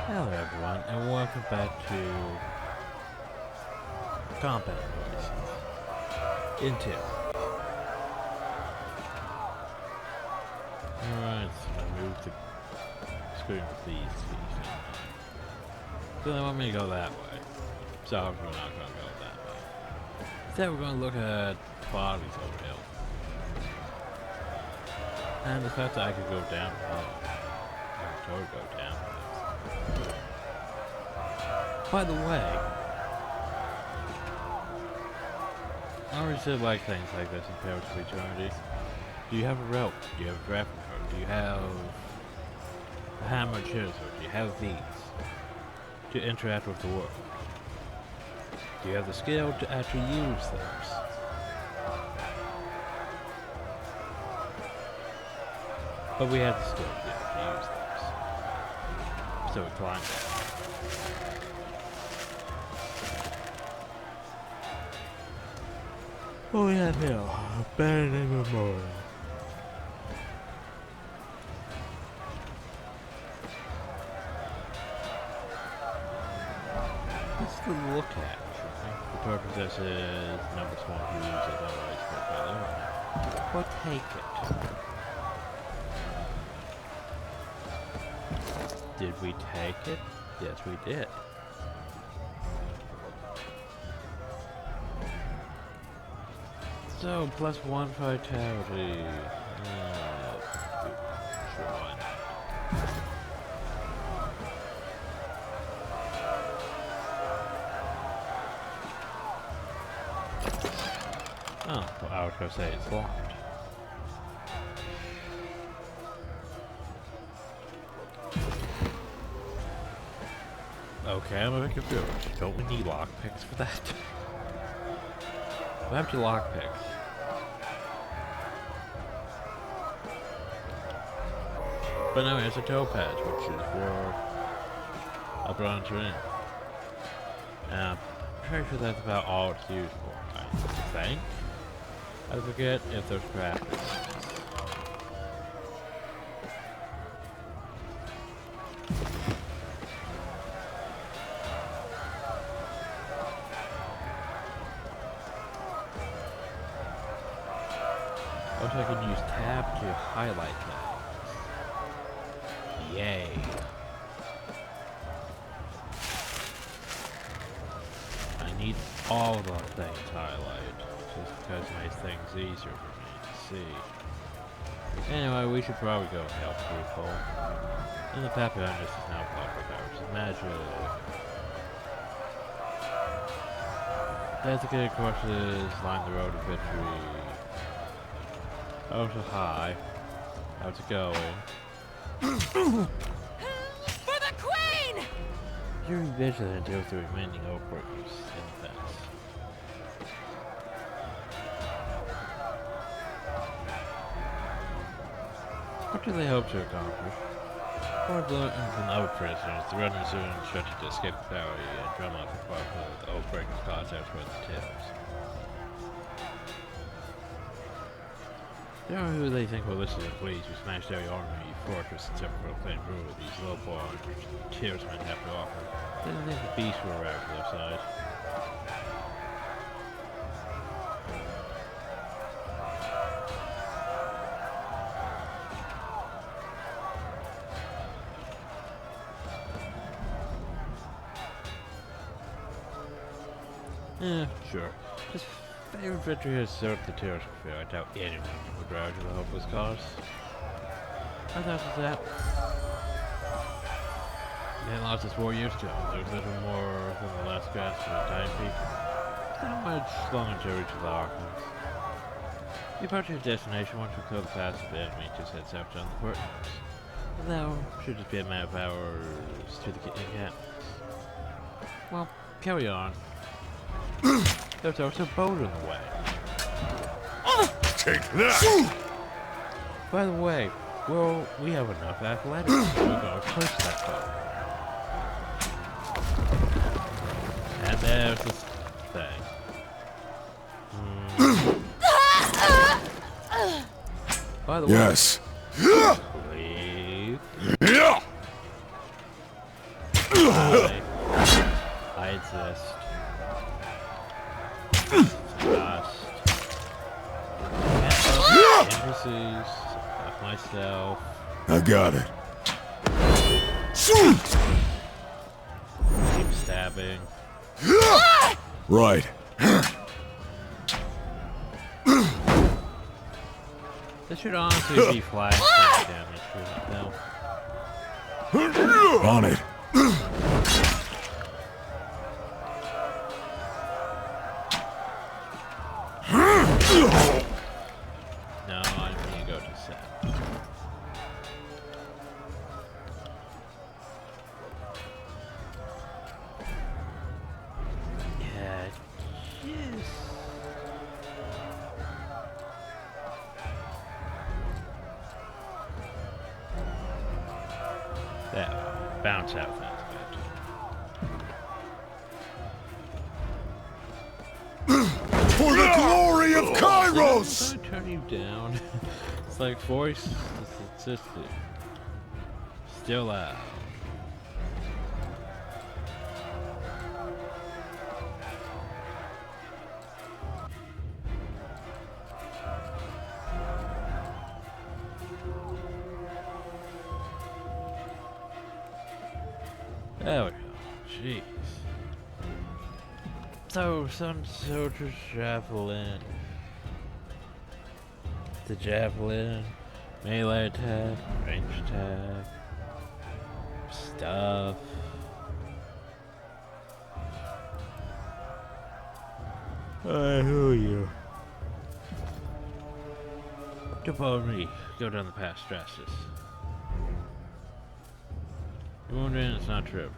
Hello everyone, and welcome back to Combat Voices into. Alright, so I moved the screen with these feet. So they want me to go that way. So we're not going to go that way. Instead we're going to look at bodies over hill. And the fact that I could go down hill. I could totally go down. By the way, I always did like things like this in Pillars of Eternity. Do you have a rope? Do you have a grappling hook? Do you have a hammer and chisel? Do you have these to interact with the world? Do you have the skill to actually use those? But we have the skill to be able to use those. So we climbed it. What we have here? Abandoned memorial. Let's look at it. The purpose of this is number one who uses it otherwise for failure. Or take it. Did we take it? Yes, we did. So, plus one vitality. Sure, why not? Oh, well, I was gonna say it's locked. Okay, I'm a bit confused. Don't we need lockpicks for that? We have to lockpicks. But no, it's a topaz, which is for a bronze ring. I'm pretty sure that's about all it's used for, I think. I forget if there's crafting. Also, I can use tab to highlight that. Yay. I need all the things highlighted, just because it makes things easier for me to see. Anyway, we should probably go help people. And the path behind us is now blocked by powers of magic. Dedicated courses line the road to victory. Oh, so high. How's it going? For the Queen! You're vigilant until the remaining outbreakers in the fence. What do they hope to accomplish? Or learning from other prisoners, the runners are instructed to escape the power and drum off the part of the outbreakers caused elsewhere in the tales. They don't know who they think will listen to the police who smashed every army fortress except for a plain rule these low-born tearsmen have to offer. They didn't think the beasts will arrive to their side. Yeah, sure. Just favorite victory has served the terrorist affair. I doubt anyone would rise to the hopeless cause. I thought was that. They lost us 4 years ago. There was little more than the last gasp of the dying people. Not much longer to reach the Arkhams. The approach your destination once we kill the passive enemy just head south down the courthouse. Now, should just be a matter of hours to the encampments. Well, carry on. There's also a boat in the way. Take that! By the way, well, we have enough athletics. We're gonna push that boat. And there's this thing. By the way, Yes. leave. Yeah. got it. Keep stabbing. Right. This should honestly be flash damage for that though. On it. No, I need to go to set. Yeah, yes. That bounce out that's For the glory of good. Kairos! Don't turn you down. It's like voice. It's just still loud. There we go. Jeez. So, some soldiers javelin. The javelin, melee attack, range attack, stuff. Who are you? Jump on me. Go down the path, Strassus. You're wondering it's not trivial.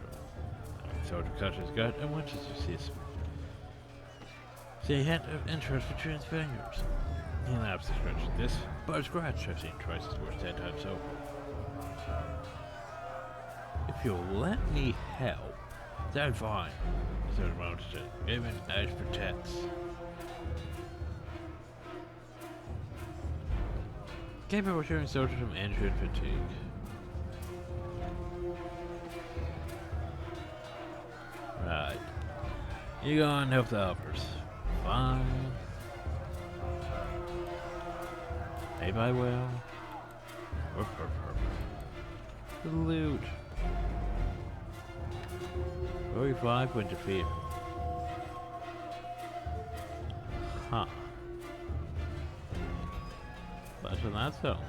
Soldier cuts his gut and winces to see his. See a hint of interest between his fingers. He laughs to scratch this, but a scratch I've seen twice as worth 10 times over. If you'll let me help, then fine. So the moment to give him nice protects. Capable of curing soldiers from injury and fatigue. Right. You go and help the others. Fine. Maybe I will. The loot. 45 when defeated. Huh. Doesn't that sound lovely?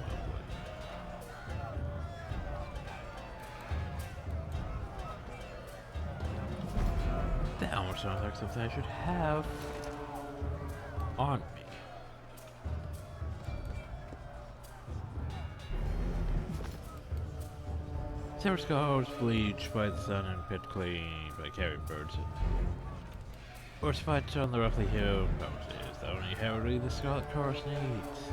That almost sounds like something I should have on me. Several skulls bleached by the sun and pit clean by carrion birds. Or spiked on the roughly hewn bones is the only heraldry the Scarlet Chorus needs.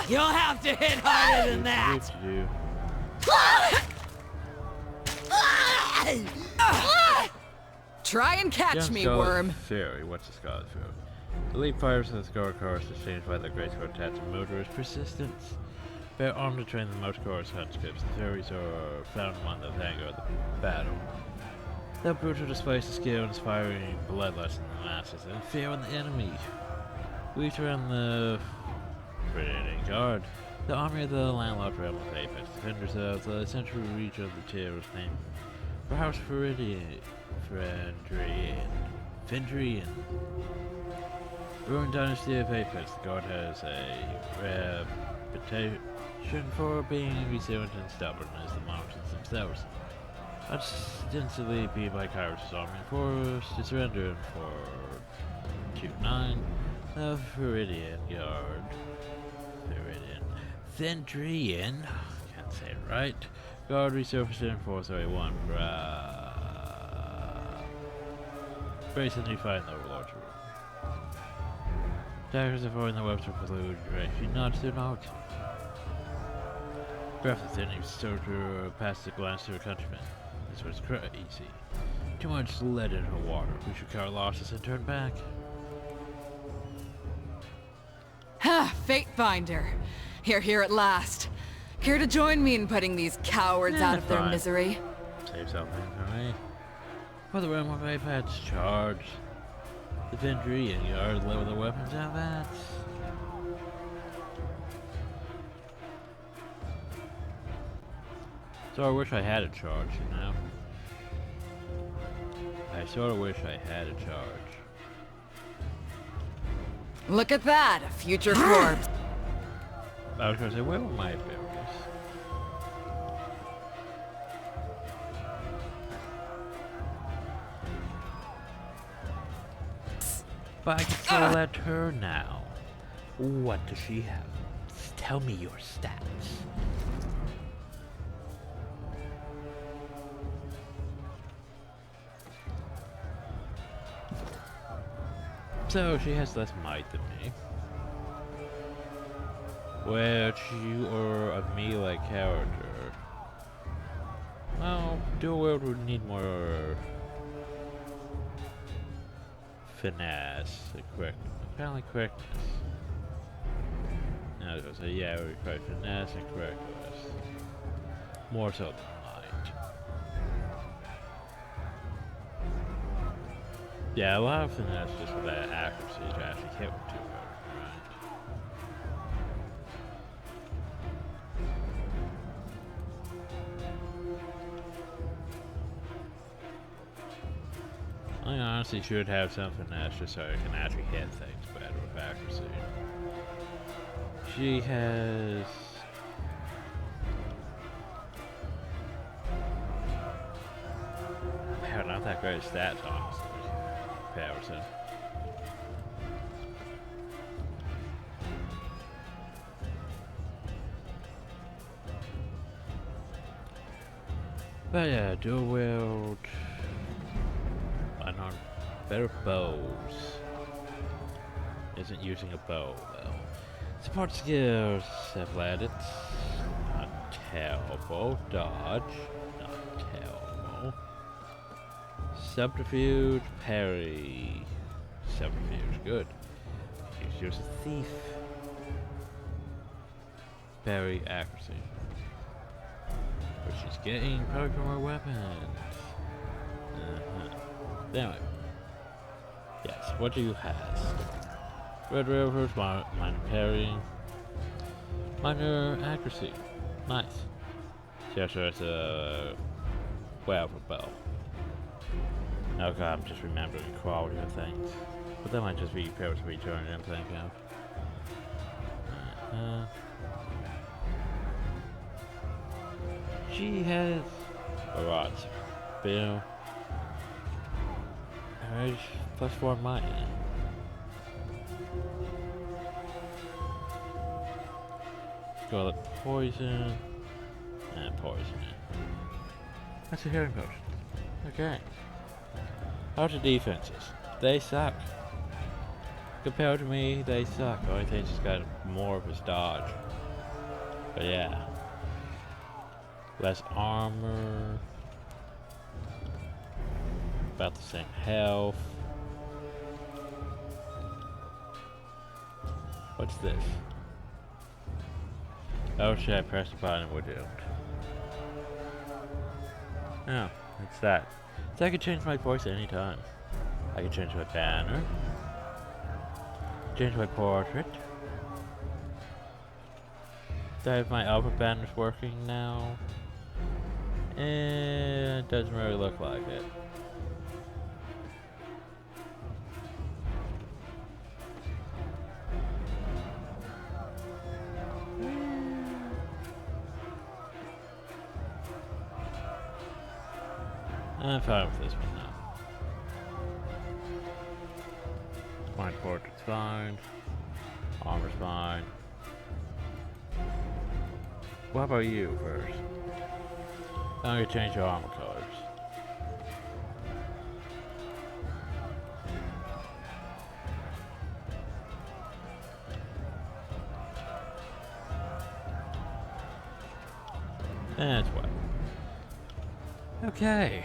You'll have to hit harder than that! Try and catch me, worm! Fairy, what's the Scarlet Fairy? The lead fires of the Scarlet Chorus distinguished by their graceful attacks and murderous persistence. They're armed to train the most chorus conscripts. The fairies are found among the vanguard of the battle. Their brutal displays of skill, inspiring bloodlust in the masses, and fear in the enemy. Weaved around the Trinity Guard, the army of the landlocked realm of Apex, defenders of the central region of the Tears named perhaps Fendrian. Ruined dynasty of Apex, the Guard has a reputation for being resilient and stubborn as the mountains themselves. Ostensibly be by Kairos' army forced to surrender for 2-9, the Viridian Guard. Fendrian, can't say it right. Guard resurfaced in 431. Recently find the Overlord's room. Daggers avoiding the webs of fluid direction, not to knock. Breathless enemy soldier passed a glance to her countryman. This was crazy. Too much lead in her water. We should cut our losses and turn back. Ha! Fate Finder. You're here at last. Care to join me in putting these cowards out of their misery? Save something for me. For the realm of Apex, charge. The Vendry and Yard lower the weapons at that. So I wish I had a charge, you know? I sort of wish I had a charge. Look at that, a future corpse. I was gonna say, where were my berries? But I can sell that to her now. What does she have? Tell me your stats. So she has less might than me. Which you are a melee character. Well, dual wield would need more finesse and quickness. Apparently quickness. I was gonna say, yeah, it would require finesse and quickness. More so than might. Yeah, a lot of finesse just with that accuracy to actually hit with 2 right? I honestly should have some finesse just so I can actually hit things better with accuracy. She has... Man, not that great of stats, honestly. Patterson. But yeah, dual wield. I know better bows. Isn't using a bow though. Support skills, athletics, not terrible. Dodge, not terrible. Subterfuge, parry. Subterfuge, good. Use a thief. Parry, accuracy. But she's getting probably from her weapons. Anyway. Yes, what do you have? Red Railroad, minor parrying. Minor accuracy. Nice. She also has a well for bow. Okay, I'm just remembering the quality of things. But that might just be pairs of each other I'm thinking of. She has a lot. Bill. Alright, +4 might. Scarlet poison. And poison. That's a healing potion. Okay. How's the defenses? They suck. Compared to me, they suck. The only thing she's got more of his dodge. But yeah. Less armor. About the same health. What's this? Oh shit, I pressed the button and we're doomed. Oh, it's that. So I can change my voice at any time. I can change my banner. Change my portrait. Do I have my other banners working now? And it doesn't really look like it. I'm fine with this one now. My portrait's fine. Armor's fine. What about you first? I'm gonna change your armor colors. That's what. Okay.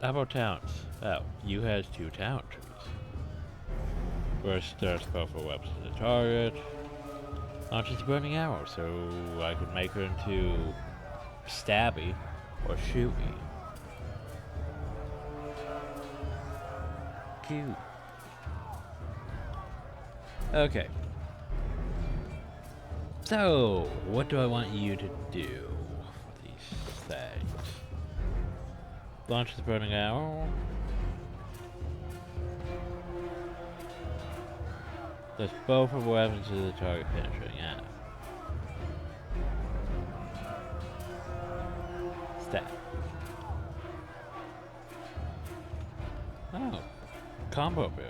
How about talents? Oh, you has 2 talent trees. First, spell for weapons to the target. Launches a burning arrow, so I could make her into stabby or shooty. Cute. Okay. So, what do I want you to do for these things? Launch the burning arrow. There's both of weapons to the target penetrating. Yeah. Stat. Oh. Combo boost.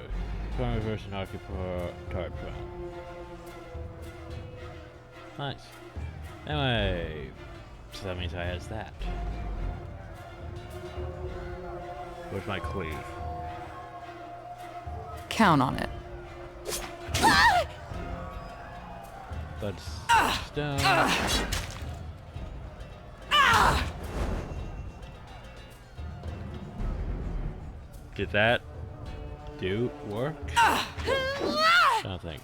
Turn reverse and arc for target prone. Nice. Anyway, so that means I has that. Where's my cleave? Count on it. Let's stone. Did that do work? I don't think.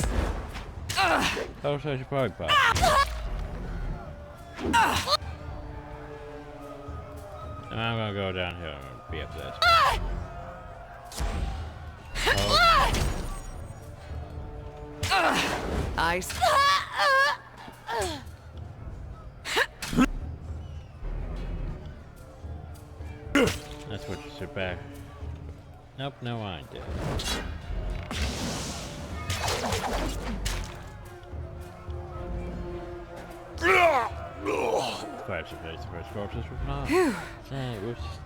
Oh, so I should probably pop. And I'm gonna go down here and be up this. Ice. That's what you sit back. Nope, no, I did. Phew.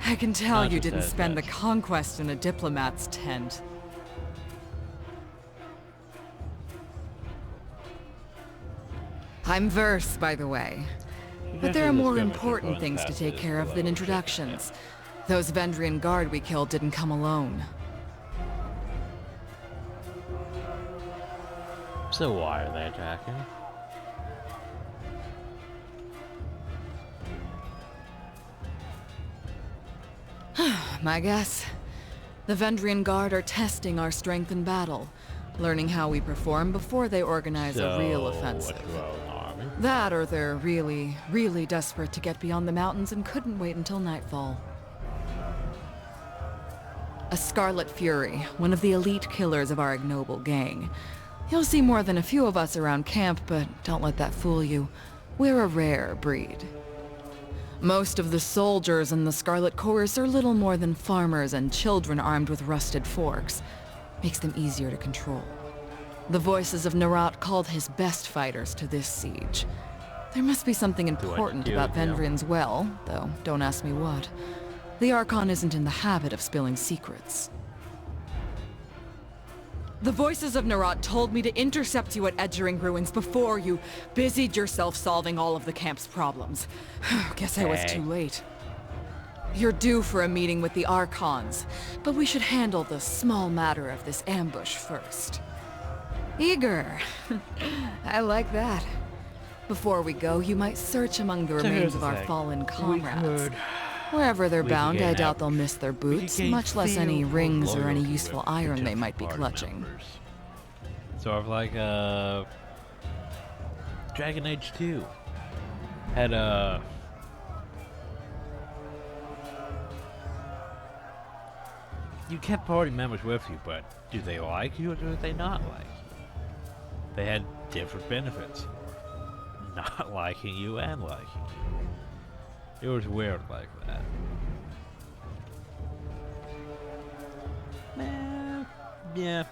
I can tell you didn't spend the conquest in a diplomat's tent. I'm Verse, by the way. But there are more important things to take care of than introductions. Those Vendrian guard we killed didn't come alone. So why are they attacking? My guess? The Vendrian guard are testing our strength in battle, learning how we perform before they organize a real offensive. That or they're really, really desperate to get beyond the mountains and couldn't wait until nightfall. A Scarlet Fury, one of the elite killers of our ignoble gang. You'll see more than a few of us around camp, but don't let that fool you. We're a rare breed. Most of the soldiers in the Scarlet Chorus are little more than farmers and children armed with rusted forks. Makes them easier to control. The voices of Nerat called his best fighters to this siege. There must be something important about Vendrian's well, though don't ask me what. The Archon isn't in the habit of spilling secrets. The voices of Nerat told me to intercept you at Edgering Ruins before you busied yourself solving all of the camp's problems. Guess I was too late. You're due for a meeting with the Archons, but we should handle the small matter of this ambush first. Eager. I like that. Before we go, you might search among the remains of our fallen comrades. Wherever they're bound, I doubt they'll miss their boots, much less any rings or any useful iron they might be clutching. Sort of like, Dragon Age 2. Had, you kept party members with you, but do they like you or do they not like you? They had different benefits. Not liking you and liking you. It was weird like that. Yeah.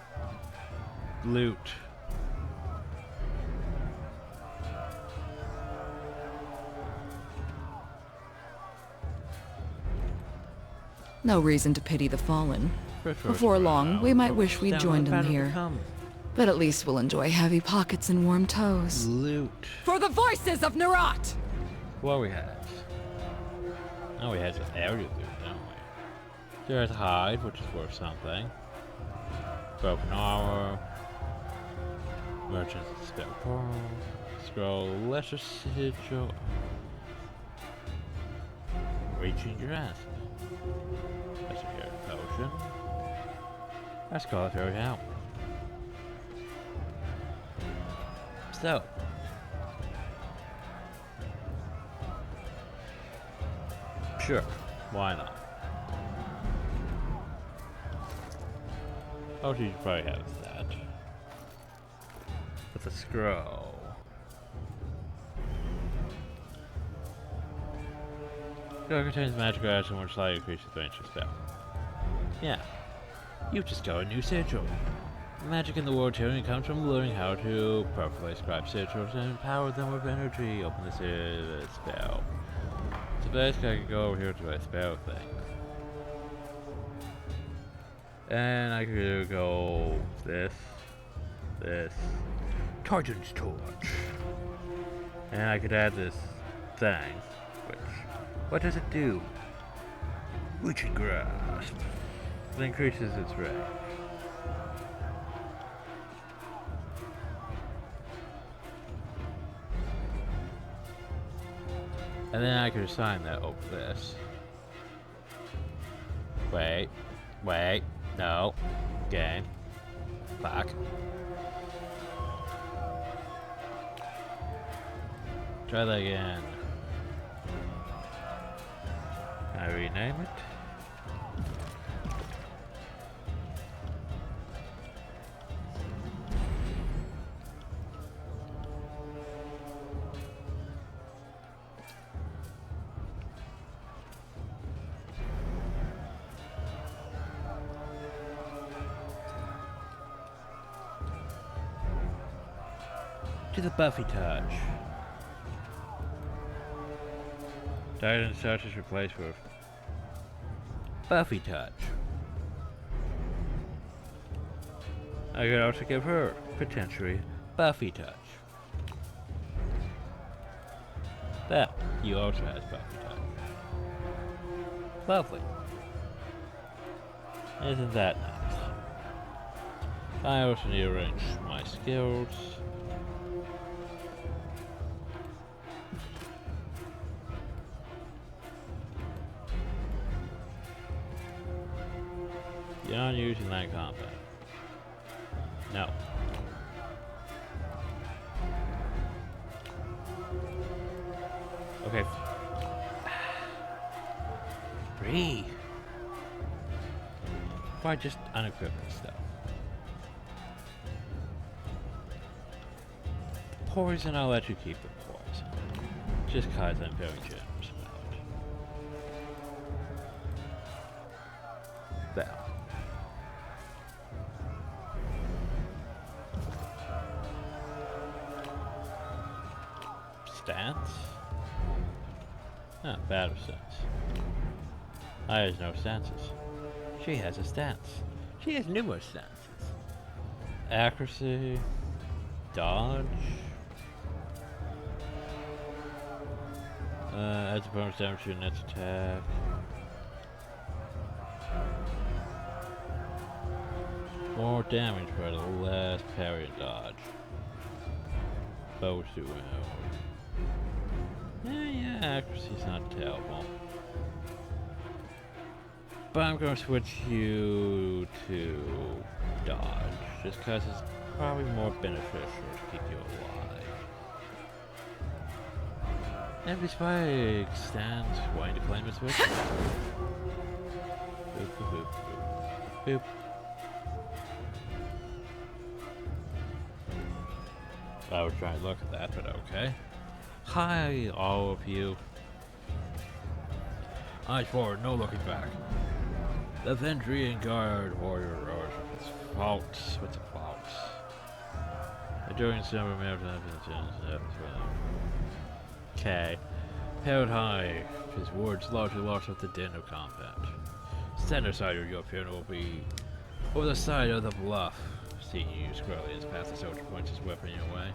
Loot. No reason to pity the fallen. Before long, we might wish we'd joined them here. But at least we'll enjoy heavy pockets and warm toes. Loot. For the voices of Nerat! What we had? Oh, we had some area loot, don't we? There's hide, which is worth something. Broken armor. Merchant's spell pearl. Scroll lesser sigil. Reaching grasp. Lesser here potion. Let's call it throw out. So. Sure, why not? Oh, she probably has that. With a scroll. It contains magical items which slightly increases the range of spell. Yeah. You've discovered a new sigil. Magic in the world tyranny comes from learning how to properly scribe sigils and empower them with energy. Open this spell. So basically I can go over here to my spell thing. And I could go this, Titan's Torch. And I could add this thing, which, what does it do? Witching Grasp. It increases its range. And then I could assign that over this. Wait, no, game, fuck. Try that again. Can I rename it? To the Buffy touch. Titan's touch is replaced with Buffy touch. I could also give her, potentially, Buffy touch. That, you also has Buffy touch. Lovely. Isn't that nice? I also need to arrange my skills. You're not using that combat. No. Okay. Breathe. Why just unequip this stuff? Poison, I'll let you keep the poison. Just cause I'm very generous about it. There. Stance? Not bad of sense. I has no stances. She has a stance. She has numerous stances. Accuracy. Dodge. Adds a bonus damage to your next attack. More damage for the last parry and dodge. Bow to yeah, accuracy's not terrible. But I'm gonna switch you to dodge, just cause it's probably more beneficial to keep you alive. Every spike stands wanting to claim its victory. Boop, boop, boop, boop. Boop. I was trying to look at that, but okay. Hi, all of you. Eyes forward, no looking back. The Vendrian Guard warrior roars with its faults, with the faults. During summer, okay. Held high, his words largely lost with the din of combat. Stand aside or your funeral will be over the side of the bluff. Seeing you squarely in his path, the soldier points his weapon your way.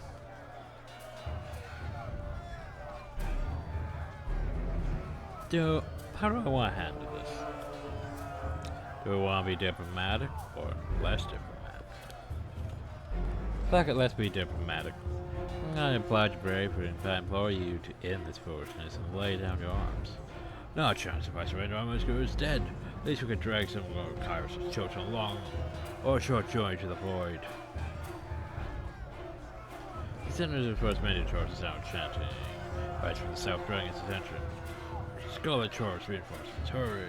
How do I want to handle this? Do I want to be diplomatic or less diplomatic? Fuck it, let's be diplomatic. I imply to bravery, but I implore you to end this foolishness and lay down your arms. No chance if I surrender, I must go instead. At least we could drag some of Kyrus' children along, or a short journey to the void. The senators of first made charges sound chanting. Right from the south, drawing its attention. Scarlet charge reinforcements, hurry!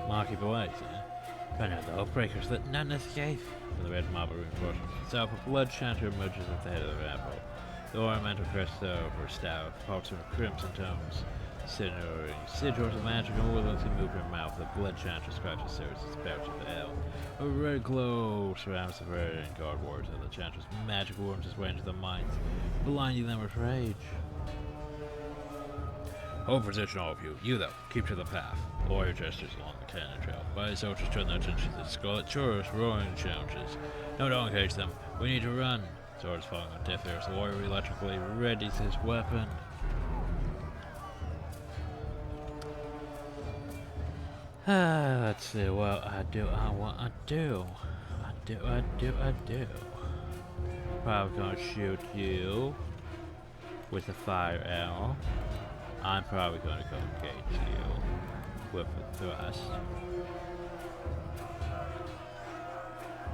Marky boys, eh? But now the Oathbreakers let none escape. For the red mob of reinforcements itself, a blood chanter emerges at the head of the rabble. The ornamental crest of her staff pops from crimson tones. Sigils of magic and willingly move her mouth. The blood chanter scratches Ceres' pouch of the hell. A red glow surrounds the red and guard warriors, and the chanter's magic worms his way into the minds, blinding them with rage. Hold position, all of you. You, though, keep to the path. Warrior gestures along the cannon trail. By soldiers turn their attention to the scarlet chorus, roaring challenges. No, don't engage them. We need to run. Swords falling on deaf ears. The warrior electrically readies his weapon. Let's see what I do. Probably gonna shoot you with a fire arrow. I'm probably gonna go engage you with a thrust.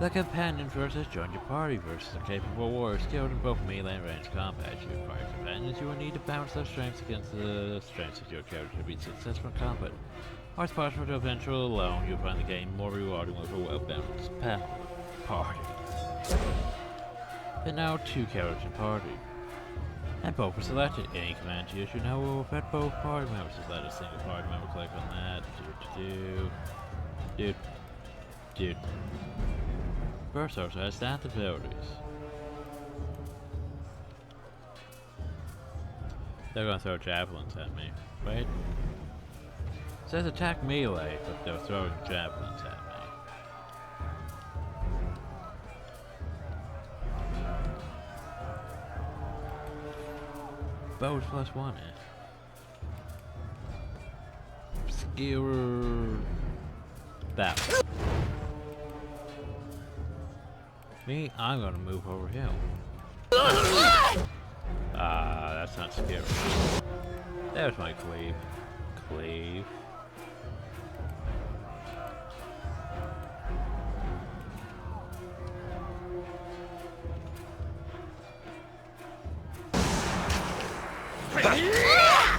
The companion versus join your party versus a capable warrior skilled in both melee and ranged combat. You require companions. You will need to balance their strengths against the strengths of your character to be successful in combat. Or it's possible to adventure alone. You'll find the game more rewarding with a well-balanced party. There are now 2 characters in party. And both are selected. Any command you issue now will affect both party members. Just let a single party member click on that. Dude. Burst also has stat abilities. They're gonna throw javelins at me, right? It says attack melee, but they're throwing javelins at me. Bows +1 Skewer that one. Me, I'm gonna move over here. That's not scary. There's my cleave.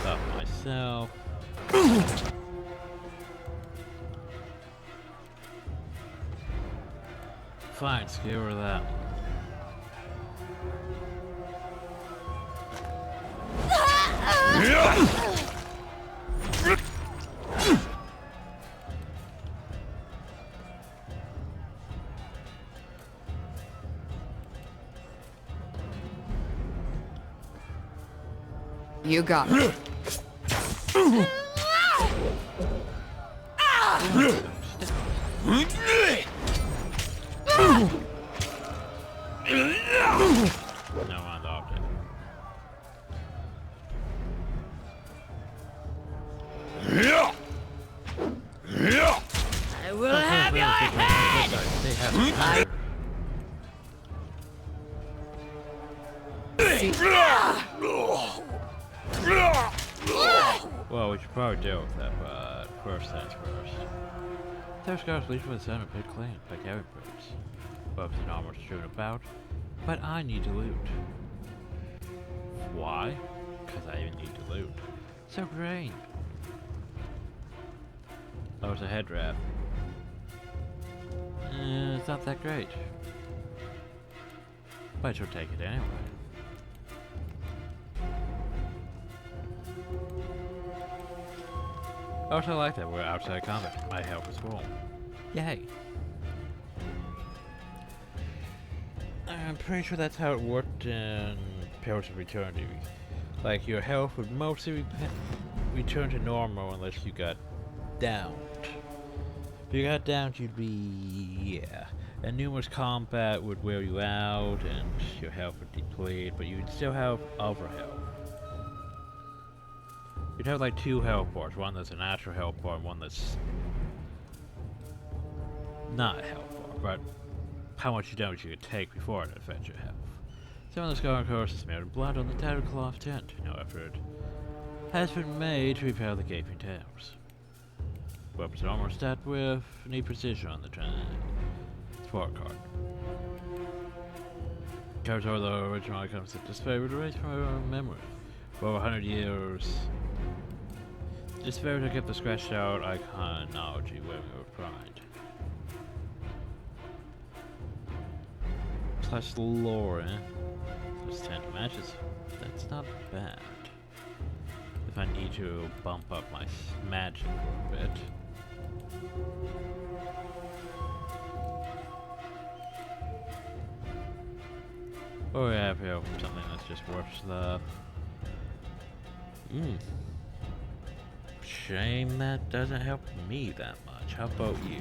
Up myself. Fine, skewer that. You got it. No on the object. I will have your head! They have Well, we should probably deal with that, but first things first. There's scars leave from the center pit clean by cabin birds. Weapons and armor strewn about, but I need to loot. Why? Because I even need to loot. So great. Oh, it's a head wrap. It's not that great. But she'll take it anyway. I also like that we're outside combat. My health is full. Yay. I'm pretty sure that's how it worked in Pillars of Eternity. Like, your health would mostly return to normal unless you got downed. If you got downed, you'd be... yeah. And numerous combat would wear you out, and your health would deplete, but you'd still have other health. You'd have like 2 health bars, one that's a natural health bar and one that's not a health bar, but how much damage you could take before it affects your health. Some of the scar course is smeared in blood on the tattered cloth tent. No effort has been made to repair the gaping tears. Weapons and armor stat with need precision on the sport card. Cards are the original icons that disfavored erased from our memory. For over 100 years, disfavored to keep the scratched out iconology waving with pride. plus lore, plus 10 matches. That's not bad. If I need to bump up my magic for a bit. Or have here something that's just worth stuff. Shame that doesn't help me that much. How about you?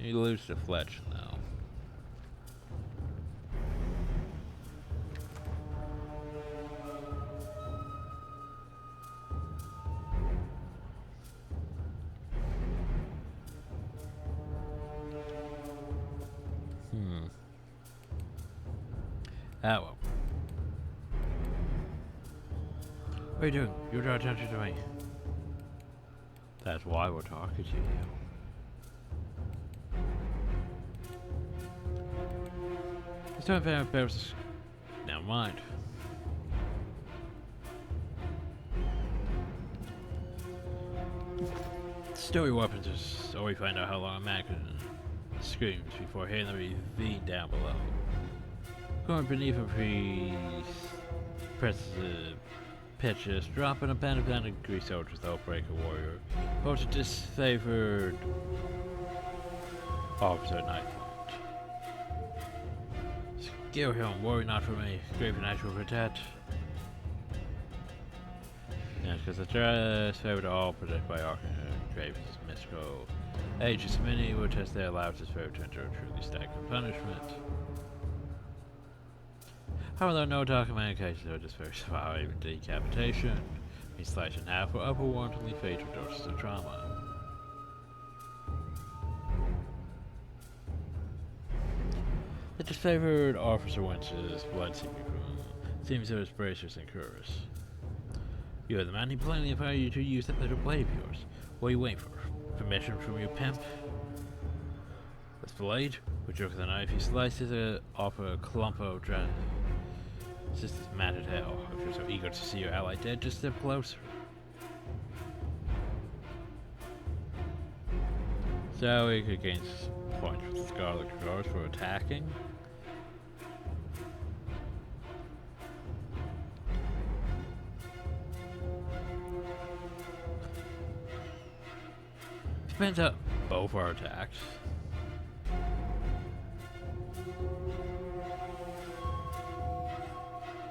You lose deflection though. Ah well. What are you doing? You draw attention to me. That's why we're talking to you. This time I bears. Never mind. Story weapons is so we find out how long a man can screams before hitting the ravine down below. Going beneath a priest presses the pitches, dropping a band of degree soldiers, the Outbreaker warrior, holds a disfavored officer at night point. Skill him, worry not for me, grave and natural protect. Yes, because the disfavored are all protected by Arcane Graves' mystical ages. Many will test their lives as favor to enter a truly staggering punishment. However, there are no documented cases of disfavored survival, decapitation, being sliced in half, or other wantonly fatal doses of trauma. The disfavored officer winces blood seeping from seems of his bracers and curves. You are the man who plainly invited you to use that little blade of yours. What are you waiting for? Permission from your pimp? This blade, with a joke of the knife, he slices it off a clump of dress. Just as mad as hell. If you're so eager to see your ally dead, just step closer. So he could gain points with the Scarlet Crows for attacking. Depends on both our attacks.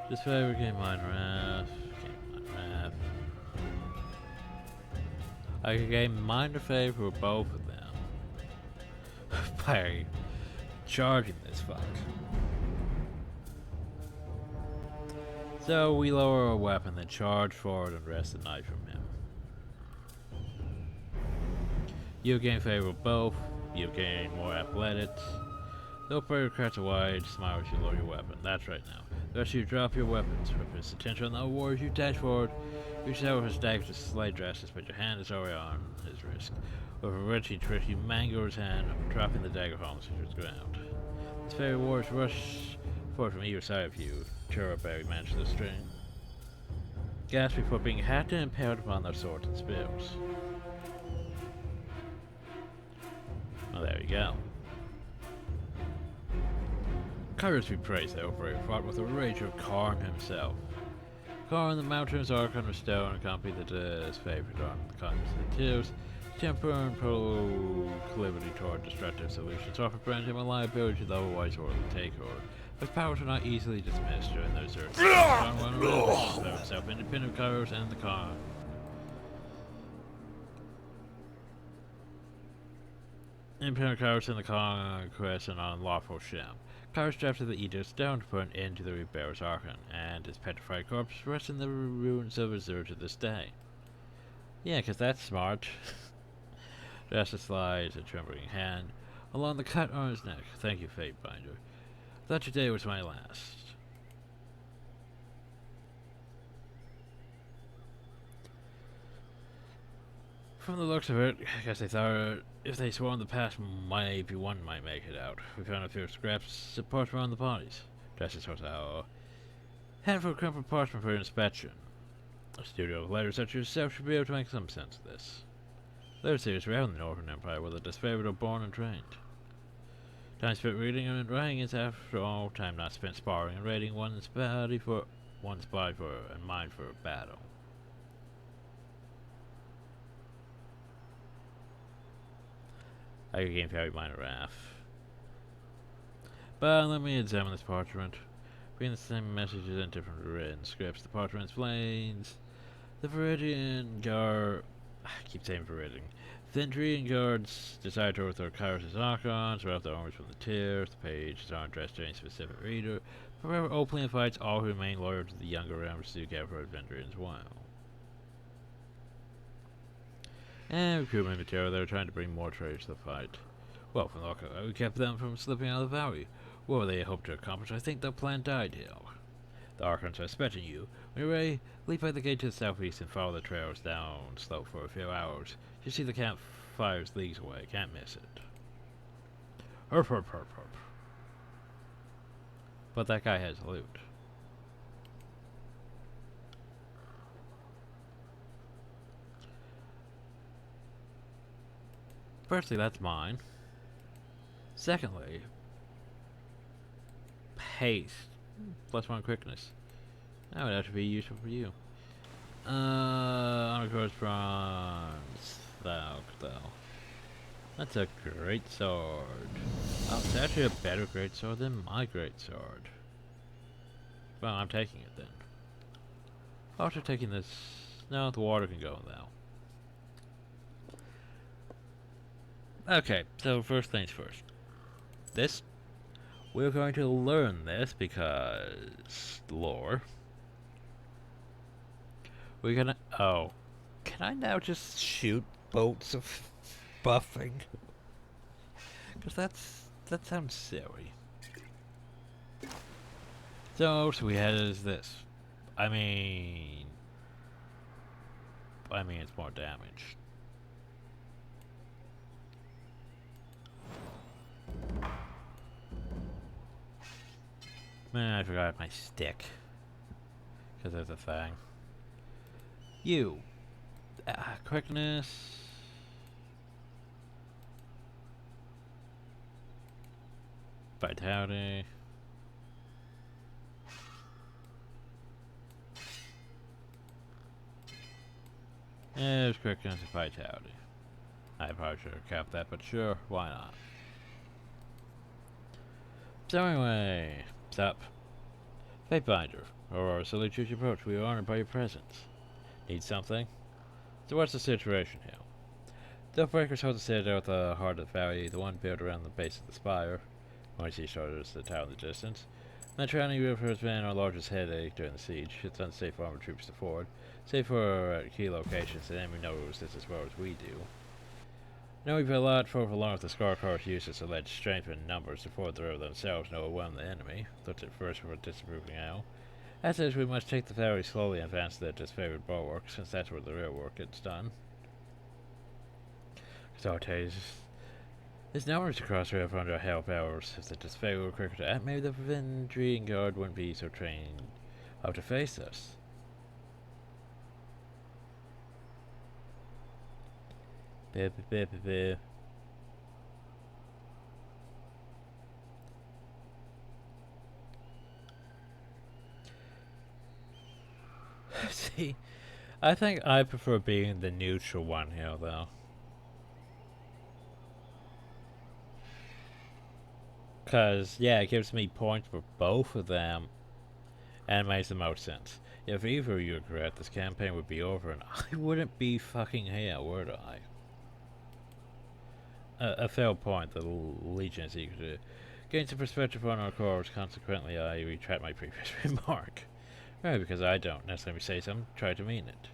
Just favor game mine wrath. I could gain minor favor with both of them by charging this fuck. So we lower our weapon, then charge forward and wrest the knife from him. You gain favor with both. You gain more athletics. The operator cracks a wide smile as you lower your weapon. That's right now. The rest of you drop your weapons. With his attention on the warriors, you dash forward. Reach out with his dagger to slight drastic, but your hand is already on his wrist. With a wrenching trick, you mangle his hand, dropping the dagger home to the ground. His fairy warriors rush forward from either side of you. Cherubberry manages the string. Gasp before being hacked and impaled upon their swords and spears. Well, there we go. Courage be praised, the operator fought with the rage of Karn himself. Karn, the mountain's Archon of Stone, accompanied his favorite on the Congress of the Tears, temper and proclivity toward destructive solutions often brand him a liability to the otherwise orderly takeover. But powers are not easily dismissed during those searches. Karn won a himself independent of Kairos and the Karn. Independent Kairos and the Conquest and unlawful Shem. Kairos drafted the Aegis down to put an end to the rebellious Archon, and his petrified corpse rests in the ruins of Azure to this day. Yeah, 'cause that's smart. Justice slides a trembling hand along the cut on his neck. Thank you, Fatebinder. Thought today was my last. From the looks of it, I guess they thought if they swarmed the pass, maybe one might make it out. We found a few scraps of parchment on the bodies. Justice holds out a handful of crumpled parchment for inspection. A studio of letters such as yourself should be able to make some sense of this. Those series around the Northern Empire were the disfavored are born and trained. Time spent reading and writing is, after all, time not spent sparring and raiding one's body for and mind for battle. I could gain very minor wrath. But let me examine this parchment. Reading the same messages in different written scripts. The parchment explains the Viridian Guard. I keep saying Viridian. Vendrian Guards desire to overthrow Kyrus' Archons, or the armies from the tiers. The pages aren't addressed to any specific reader. Forever openly fights all who remain loyal to the younger realms to get for Vendrians well. And recruitment material, they were trying to bring more traders to the fight. Well, from the look of it, we kept them from slipping out of the valley. What they hoped to accomplish, I think their plan died here. The Archons are expecting you. When you're ready, leap by the gate to the southeast and follow the trails down slope for a few hours. You see the campfires leagues away, can't miss it. Herp, herp, herp, herp. But that guy has loot. Firstly, that's mine. Secondly, haste. +1 quickness. That would actually be useful for you. Armor Course Bronze. Thou. That's a great sword. Oh, it's actually a better great sword than my great sword. Well, I'm taking it then. After taking this, no, the water can go now. Okay, so first things first. This, we're going to learn this because lore. We're gonna. Oh, can I now just shoot bolts of buffing? Because that sounds silly. So we had is this. I mean, it's more damage. Man, I forgot my stick. Because there's a thing. You. Quickness. Vitality. Yeah, there's quickness and vitality. I probably should have kept that, but sure, why not? So anyway, sup. Fatebinder, Aurora, salute you as you approach. We are honored by your presence. Need something? So what's the situation here? Deathbreakers hold the citadel at the heart of the valley, the one built around the base of the spire. Only see shoulders the tower in the distance. The Tyranny River has been our largest headache during the siege. It's unsafe for armored troops to ford, save for key locations. The enemy knows this as well as we do. Now we've a lot for along with the Scarcar's use its alleged strength in numbers to ford the river themselves and overwhelm the enemy. Looked at first with a disapproving eye. As such, we must take the valley slowly and advance to the disfavored bulwark, since that's where the real work gets done. So I'll tell you, there's no room to cross the river under a hail of hours. If the disfavored were quicker to act, maybe the Vendrian Guard wouldn't be so trained how to face us. See, I think I prefer being the neutral one here, though. Because, yeah, it gives me points for both of them, and it makes the most sense. If either of you regret, this campaign would be over, and I wouldn't be fucking here, would I? A failed point, the Legion is eager to gain some perspective on our cause, consequently I retract my previous remark. Right, because I don't necessarily say something, try to mean it.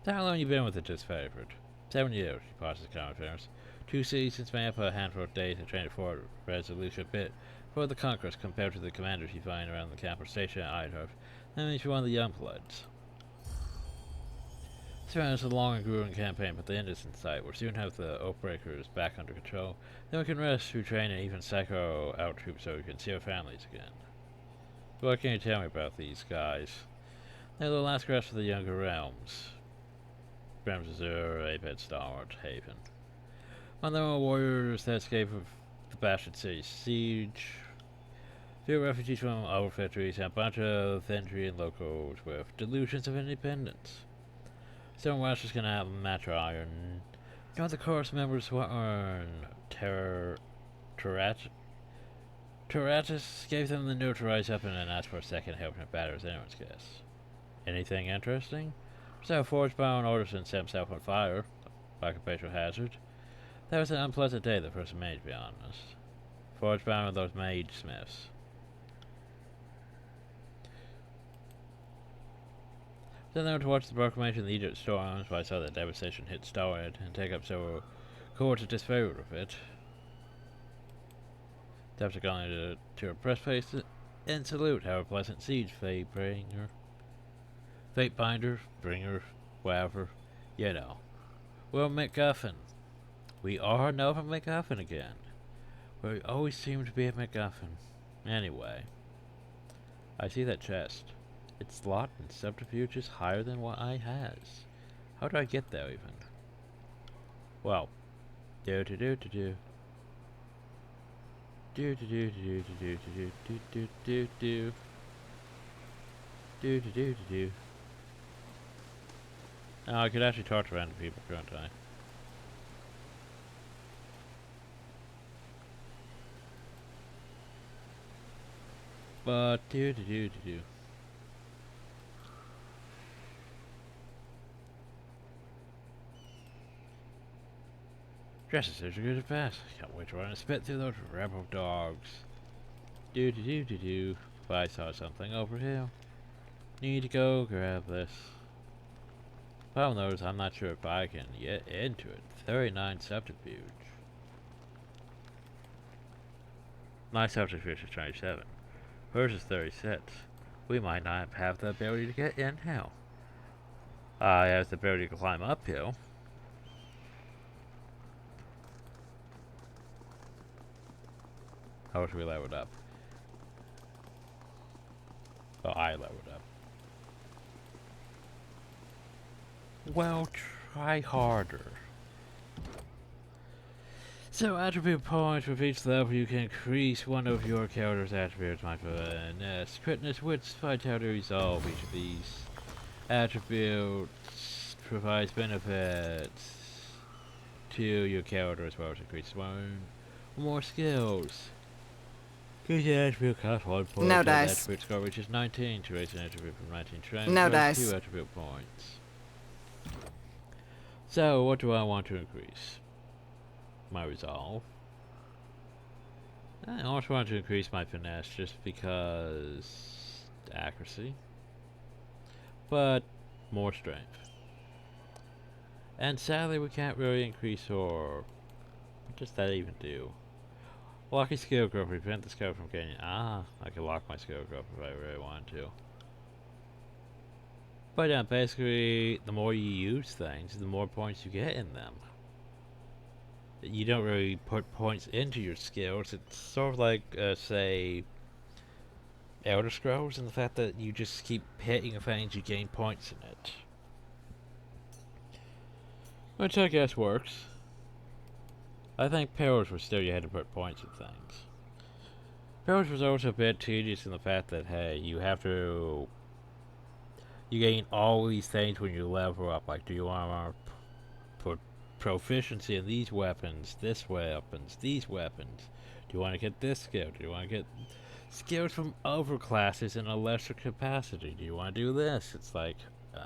So how long you been with the disfavored? 7 years, he pauses confidence. 2 seasons may have a handful of days to train for resolution bit for the conquerors compared to the commanders you find around the camp or station at Eidhurf. That means you're one of the young bloods. It's a long and grueling campaign, but the end is in sight. We'll soon have the Oathbreakers back under control. Then we can rest, retrain, and even psycho out troops so we can see our families again. What can you tell me about these guys? They're the last grasp of the younger realms. premises are a pet stalwart haven. When there were warriors that escaped from the bastard city siege, few refugees from our factories and a bunch of Thendrian locals with delusions of independence. Some Westers can have match iron. None of the chorus members who earn Terratus gave them the note to rise up and ask for a second help in a battle with anyone's guess. Anything interesting? So Forgebound orders and set himself on fire, like a petrol hazard. That was an unpleasant day the first May, to be honest. Forgebound with those mage smiths. Then there to watch the proclamation of the Egypt storms, but I saw that devastation hit Starhead and take up several courts of disfavor of it. Steps are going to her press face and salute our pleasant siege fate bringer. Fate binder, bringer, whatever, you know. Well, MacGuffin. We are Nova MacGuffin again. We always seem to be at MacGuffin. Anyway. I see that chest. Its slot and subterfuge is higher than what I has. How do I get there even? Well. Do do do do do. Do do do do do do do do do do. Do do do do do. Oh, I could actually talk to random people, couldn't I? But do do do do do. Dresses are good to pass. Can't wait to run and spit through those rebel dogs. Do do do do do. But I saw something over here. Need to go grab this. Problem though is I'm not sure if I can get into it. 39 subterfuge. My subterfuge is 27. Hers is 36. We might not have the ability to get in now. I have the ability to climb uphill. How should we level it up? Well, I leveled up. Well, try harder. So, attribute points with each level, you can increase one of your character's attributes. Mindfulness, critness, wits, vitality, resolve. Each of these attributes provides benefits to your character as well as increase one or more skills. Increase the attribute cost 1 point. No The dice. attribute score reaches 19 to raise an attribute from 19 strength. No to dice. 2 attribute points. So, what do I want to increase? My resolve. I also want to increase my finesse just because accuracy. But more strength. And sadly we can't really increase or what does that even do? Lucky skill growth, prevent the skill from getting I can lock my skill growth if I really want to. But yeah, basically the more you use things, the more points you get in them. You don't really put points into your skills. It's sort of like, say, Elder Scrolls, and the fact that you just keep hitting things, you gain points in it. Which I guess works. I think Pillars was still you had to put points in things. Pillars was also a bit tedious in the fact that, hey, you have to... You gain all these things when you level up. Like, do you want to put proficiency in these weapons, these weapons? Do you want to get this skill? Do you want to get skills from other classes in a lesser capacity? Do you want to do this? It's like, it's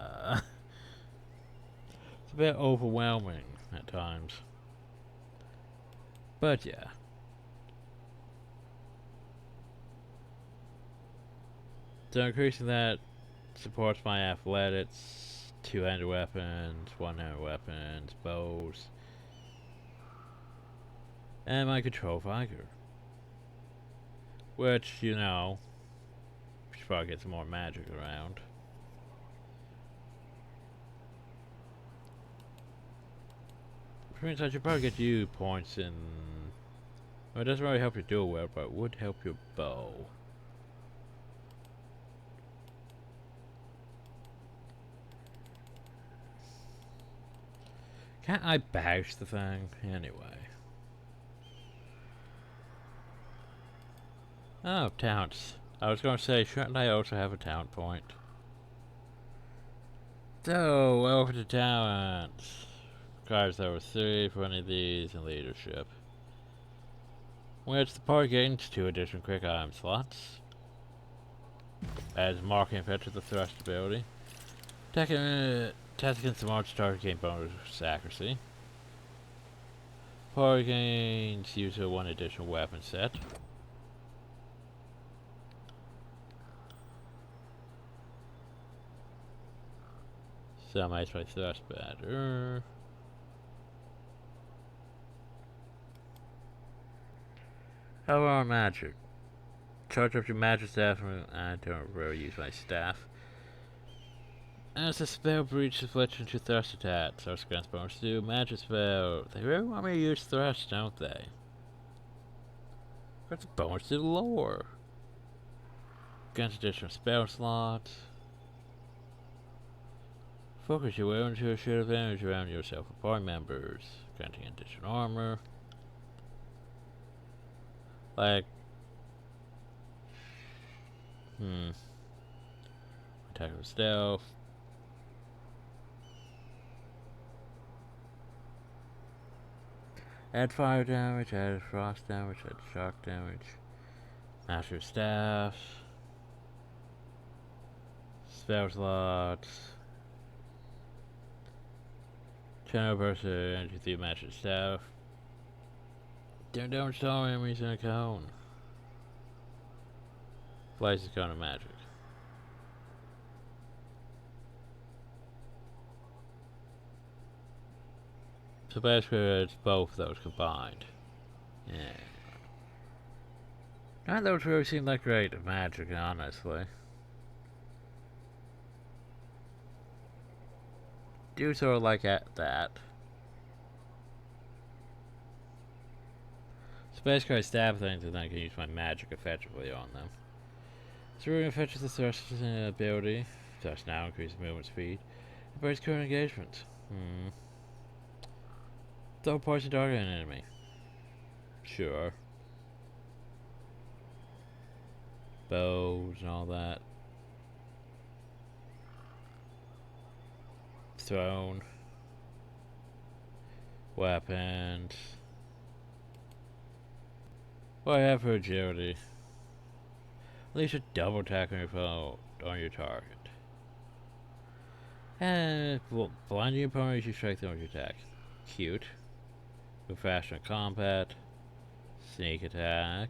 a bit overwhelming at times. But yeah. So increasing that supports my athletics, two-handed weapons, one-handed weapons, bows, and my control vigor. Which, you know, should probably get some more magic around. Which means I should probably get you points in... Well, it doesn't really help your dual wield, but it would help your bow. Can't I bash the thing? Anyway. Oh, talents. I was going to say, shouldn't I also have a talent point? So, over to talents. Requires over 3 for any of these in leadership. Which the party gains 2 additional quick item slots. Adds marking effect to the thrust ability. Test against the march target gain bonus accuracy. Party gains use of 1 additional weapon set. Some ice by thrust better. How about magic? Charge up your magic staff, and I don't really use my staff. As a spell breach deflection to thrust attacks, our grants bonus to do magic spell. They really want me to use thrust, don't they? What's a bonus to the lore? Against additional spell slots. Focus your will into a shield of damage around yourself or party members, granting additional armor. Like, attack with stealth. Add fire damage, add frost damage, add shock damage. Master staff. Spell slots. Channel person into the master staff. Don't install enemies in a cone. Places cone of magic. So basically it's both those combined. Yeah. None of those really seem like great magic, honestly. Do sort of like that. So basically I stab things and then I can use my magic effectively on them. So we're going to fetch the thrust ability. Thrust now increases movement speed. It breaks current engagement. Throw poison dart at an enemy. Sure. Bows and all that. Thrown. Weapons. What I have for agility? At least a double attack on your foe on your target. And blind your opponent as you strike them with your attack. Cute. Go faster in combat. Sneak attack.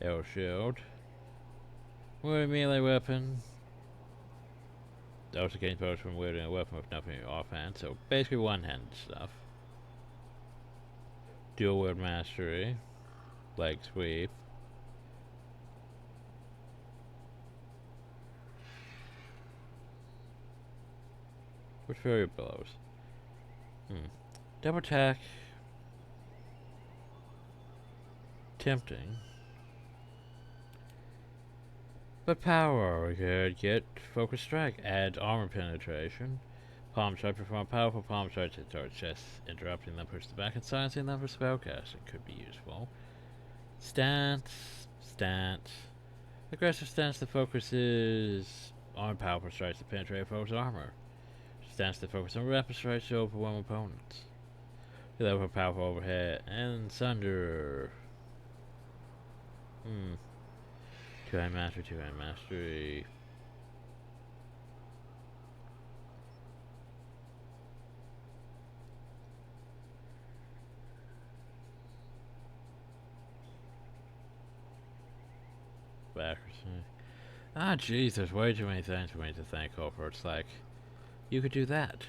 Arrow shield. Wielding melee weapon. Also gains bonus from wielding a weapon with nothing in your offhand. So basically one-handed stuff. Dual wield mastery. Leg sweep. Which variables? Double attack. Tempting. But power, we could get focus strike. Add armor penetration. Palm strike, perform powerful palm strikes hit towards chest, interrupting them, push the back, and silencing them for spellcasting. Could be useful. Stance. Aggressive stance that focuses on powerful strikes to penetrate foe's armor. Stance that focuses on rapid strikes to overwhelm opponents. Level powerful overhead and sunder. Two-hand mastery. Accuracy. Jeez, there's way too many things for me to think over. It's like, you could do that.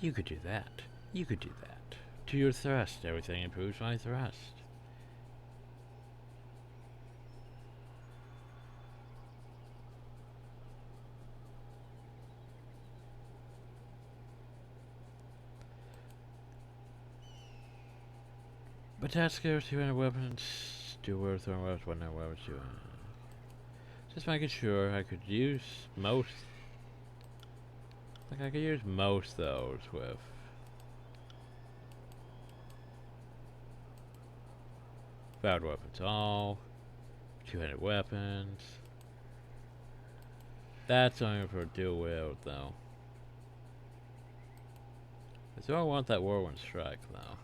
You could do that. You could do that. To your thrust, everything improves my thrust. But that scares 200 weapons. Do worth throwing weapons, 100 weapons, 200. Just making sure I could use most. Like I could use most of those with Powered weapons all. Two-handed weapons. That's only for dual wield, though. I still want that whirlwind strike, though.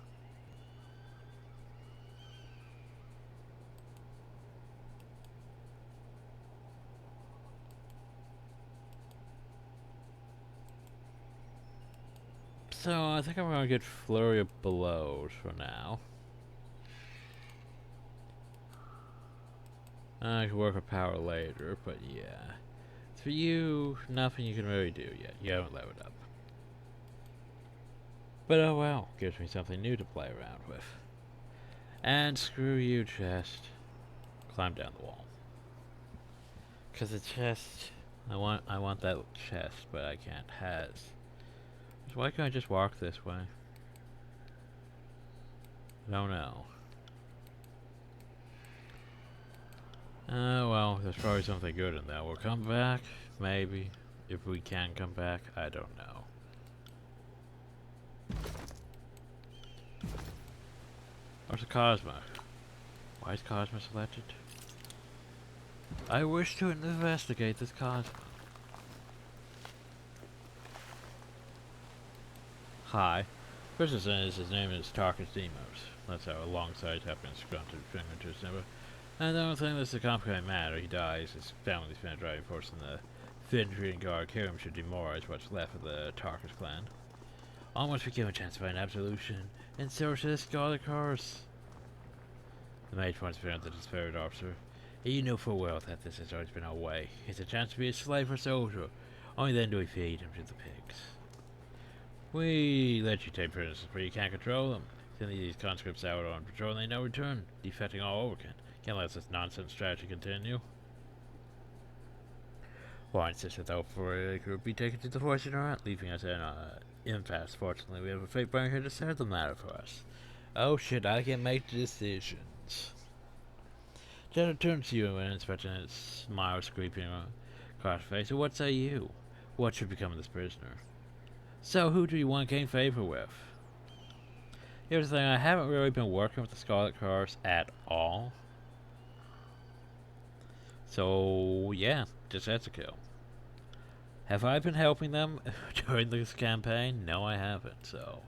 So I think I'm gonna get Flurry of Blows for now. I can work with power later, but yeah. For you, nothing you can really do yet. You haven't leveled up. But oh well, gives me something new to play around with. And screw you, chest. Climb down the wall. Cause the chest, I want that chest, but I can't has. So why can't I just walk this way? I don't know. Well, there's probably something good in that. We'll come back, maybe. If we can come back, I don't know. Where's the Cosmo? Why is Cosmo selected? I wish to investigate this Cosmo. Hi. Business is his name is Tarkus Demos. That's how alongside happens grunted finger to his neighbor. And the only thing that's a complicated matter, he dies, his family's been a driving force in the Findry and Guard Kirim should demoralize what's left of the Tarkus clan. Almost we give a chance to find absolution and search the Scarlet Curse. The mage points found the despaired officer. You know full well that this has always been our way. It's a chance to be a slave or soldier. Only then do we feed him to the pigs. We let you take prisoners, but you can't control them. Sending these conscripts out on patrol and they no return, defecting all over again. Can't let this nonsense strategy continue. Well, I insist that the Opera group be taken to the fortune around, leaving us in an impasse. Fortunately, we have a fate bringer here to settle the matter for us. Oh shit, I can make decisions. Jenna turns to you and inspecting his smile scraping across her face. So what say you? What should become of this prisoner? So who do you want to gain favor with? Here's the thing, I haven't really been working with the Scarlet Curse at all. So yeah, just that's a kill. Have I been helping them during this campaign? No, I haven't, so.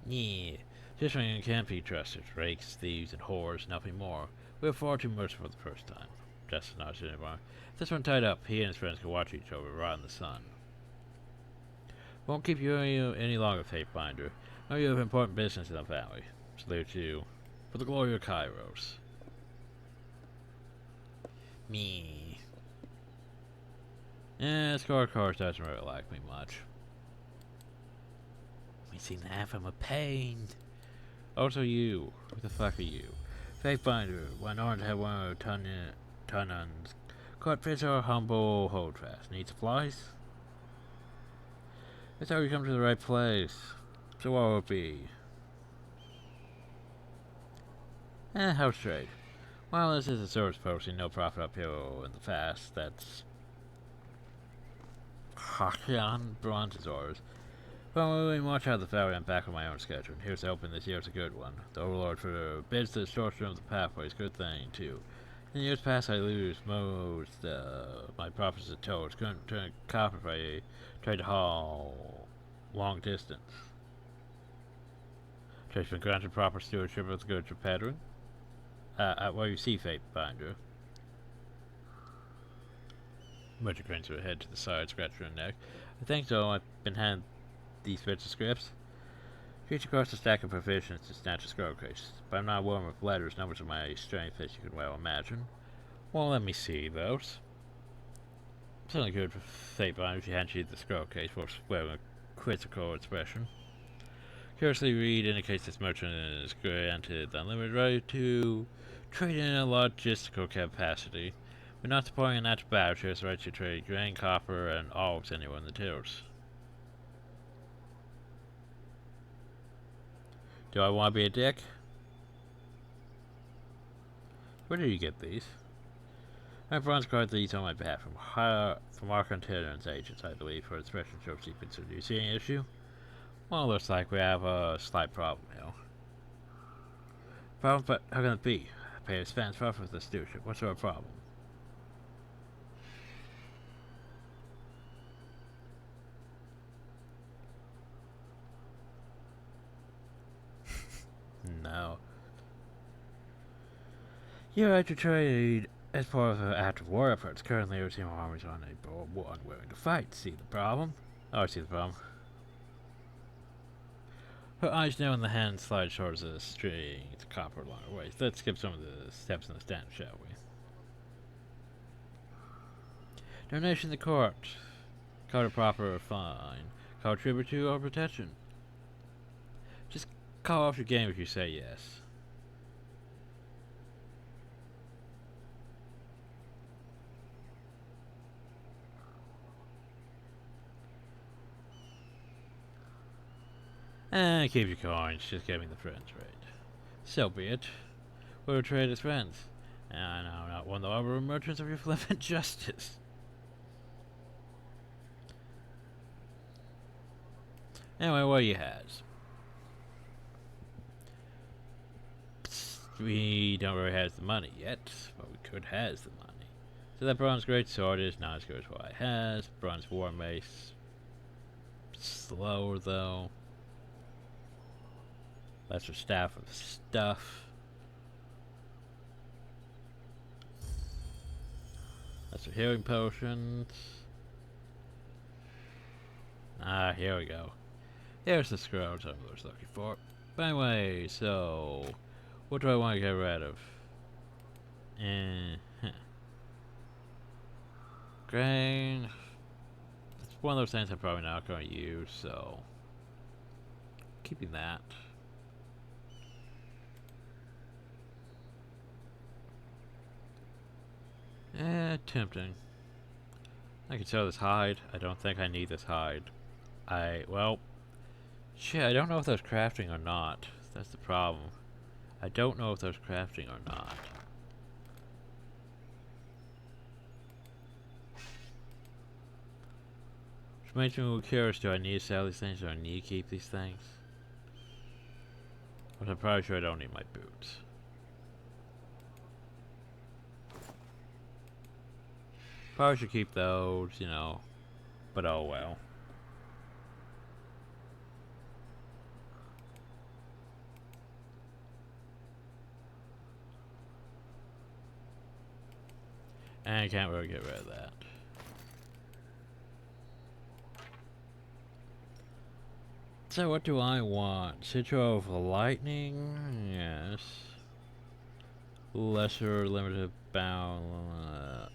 Yeah, just when you can't be trusted. Rakes, thieves, and whores, nothing more. We're far too merciful for the first time. Justice not anymore. This one tied up, he and his friends can watch each other rot in the sun. Won't keep you any longer, Fatefinder. Know you have important business in the valley. Salute you. For the glory of Kairos. Me. Scarlet Curse doesn't really like me much. We seem to have him a pain. Also you. Who the fuck are you? Fatefinder, why not have one of Tunnan's caught fish or humble holdfast? Need supplies? That's how we come to the right place. So what will it be? How straight. Well, this is a service posting, no profit uphill in the fast. That's Hakian Bronze's orders. Well, we watch out the valley and back on my own schedule. Here's hoping this year's a good one. The Overlord forbids the distortion of the pathways. Good thing, too. In years past, I lose most my profits of toads. Couldn't turn copper if I tried to haul long distance. Trace been granted proper stewardship of the goods of pattern. Well, you see, Fatefinder. Merchant grins her head to the side, scratching her neck. I think so. I've been handed these bits of scripts. Reach across the stack of provisions to snatch a scroll case. But I'm not one with letters, numbers of my strength, as you can well imagine. Well, let me see those. Something good for Fatefinder if you hand you the scroll case for wearing a quizzical expression. Curiously read indicates this merchant is granted the unlimited right to trade in a logistical capacity. We're not supporting a natural battle, she has the right to trade grain, copper, and olives anywhere in the tills. Do I want to be a dick? Where do you get these? My bronze card these on my behalf from Archon Terran's agents, I believe, for expression show secrets. Do you see any issue? Well, looks like we have a slight problem here. Problem? But how can it be? I pay his fans for this stewardship. What's our problem? No. You're right to trade as part of an active war efforts. Currently, our team armies are unwilling to fight. See the problem? Oh, I see the problem. Her eyes now in the hand slide towards the string to copper along her waist. Let's skip some of the steps in the stand, shall we? Donation to the court. Call it proper or fine. Call tribute to or protection. Just call off your game if you say yes. And keep your coins, just give me the friends rate. So be it. We'll trade as friends. And I know not one of the other merchants of your flippant justice. Anyway, what you has? We don't really have the money yet, but we could has the money. So that bronze great sword is not as good as what I has. Bronze war mace. Slower though. Lesser staff of stuff. Lesser healing potions. Ah, here we go. Here's the scrolls I was looking for. But anyway, so what do I want to get rid of? Grain. It's one of those things I'm probably not going to use, so keeping that. Tempting. I could sell this hide. I don't think I need this hide. Well, shit, I don't know if there's crafting or not. That's the problem. I don't know if there's crafting or not. Which makes me curious, do I need to sell these things or do I need to keep these things? But I'm probably sure I don't need my boots. Probably should keep those, you know, but oh well. And I can't really get rid of that. So what do I want? Citro of lightning? Yes. Lesser limited boundaries.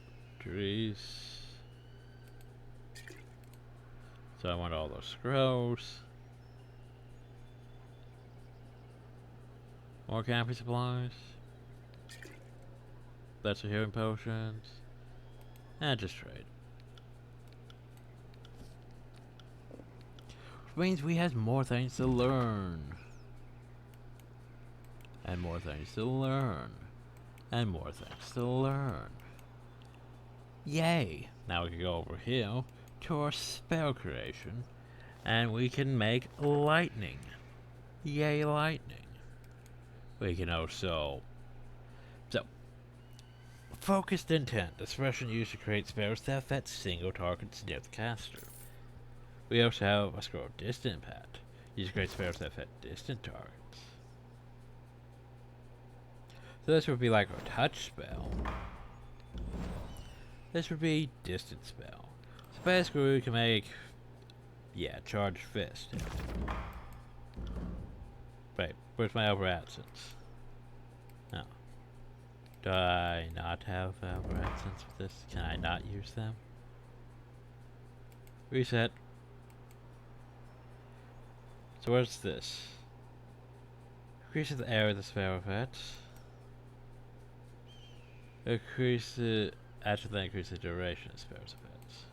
So I want all those scrolls. More camping supplies. Lesser healing potions. And just trade. Which means we have more things to learn. And more things to learn. And more things to learn. Yay! Now we can go over here to our spell creation. And we can make lightning. Yay, lightning. We can also... So, focused intent. Expression used to create spells that affect single targets near the caster. We also have a scroll of distant impact. Used to create spells that affect distant targets. So this would be like a touch spell. This would be distant spell. So basically we can make, yeah, charged fist. Wait, where's my over absence? No. Do I not have over absence with this? Can I not use them? Reset. So what's this? Increases the area of the spell effects. Actually increase the duration of spells effects.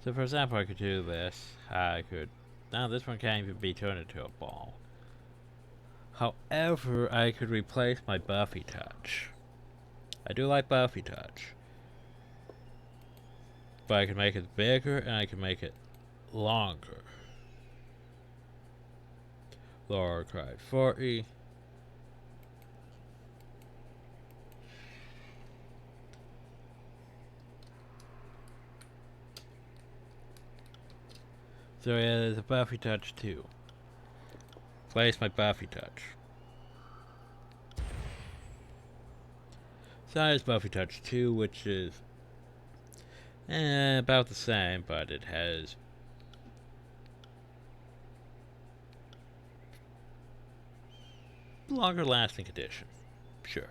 So for example, I could do this. Now this one can't even be turned into a ball. However, I could replace my Buffy touch. I do like Buffy touch. But I can make it bigger and I can make it longer. Laura cried 40. So yeah, there's a Buffy touch too. Place my Buffy touch. So there's Buffy touch 2, which is about the same, but it has longer lasting condition. Sure.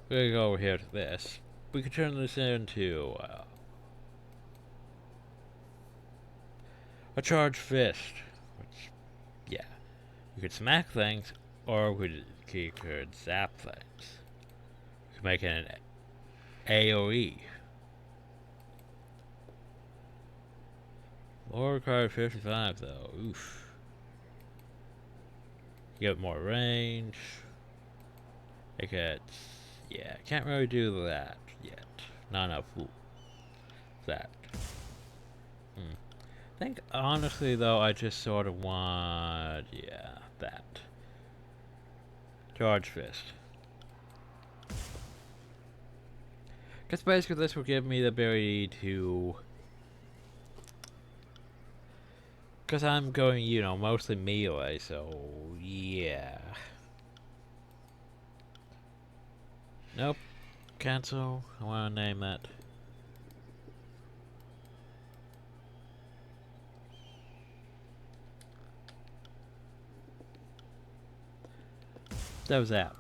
We're gonna go over here to this. We could turn this into a charged fist. Which, yeah. We could smack things, or we could zap things. We could make it an AoE. Lower card 55 though. Oof. You get more range. It gets, yeah, can't really do that yet. Not enough that. I think honestly though, I just sort of want, yeah, that. Charge fist. Because basically this will give me the ability to, because I'm going, you know, mostly melee, so yeah. Nope. Cancel. I want to name that. That was Zap.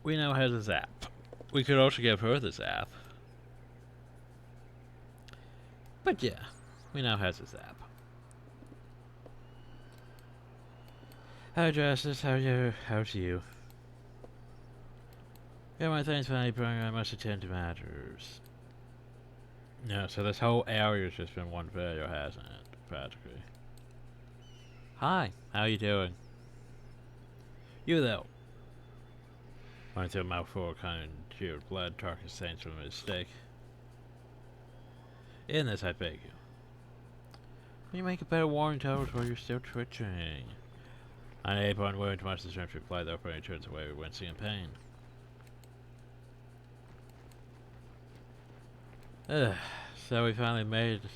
We now have a Zap. We could also give her the Zap. But yeah, we now have a Zap. Hi Justice, how's you? Yeah, my thing's finally program, I must attend to matters. Yeah, so this whole area's just been one video, hasn't it? Practically. Hi, how you doing? You though. Went through a mouthful of congealed blood, talking saints from a mistake. In this, I beg you. Will you make a better warning to us while you're still twitching? Unable and unwilling to much the strength to reply, the operator turns away, wincing in pain. So we finally made it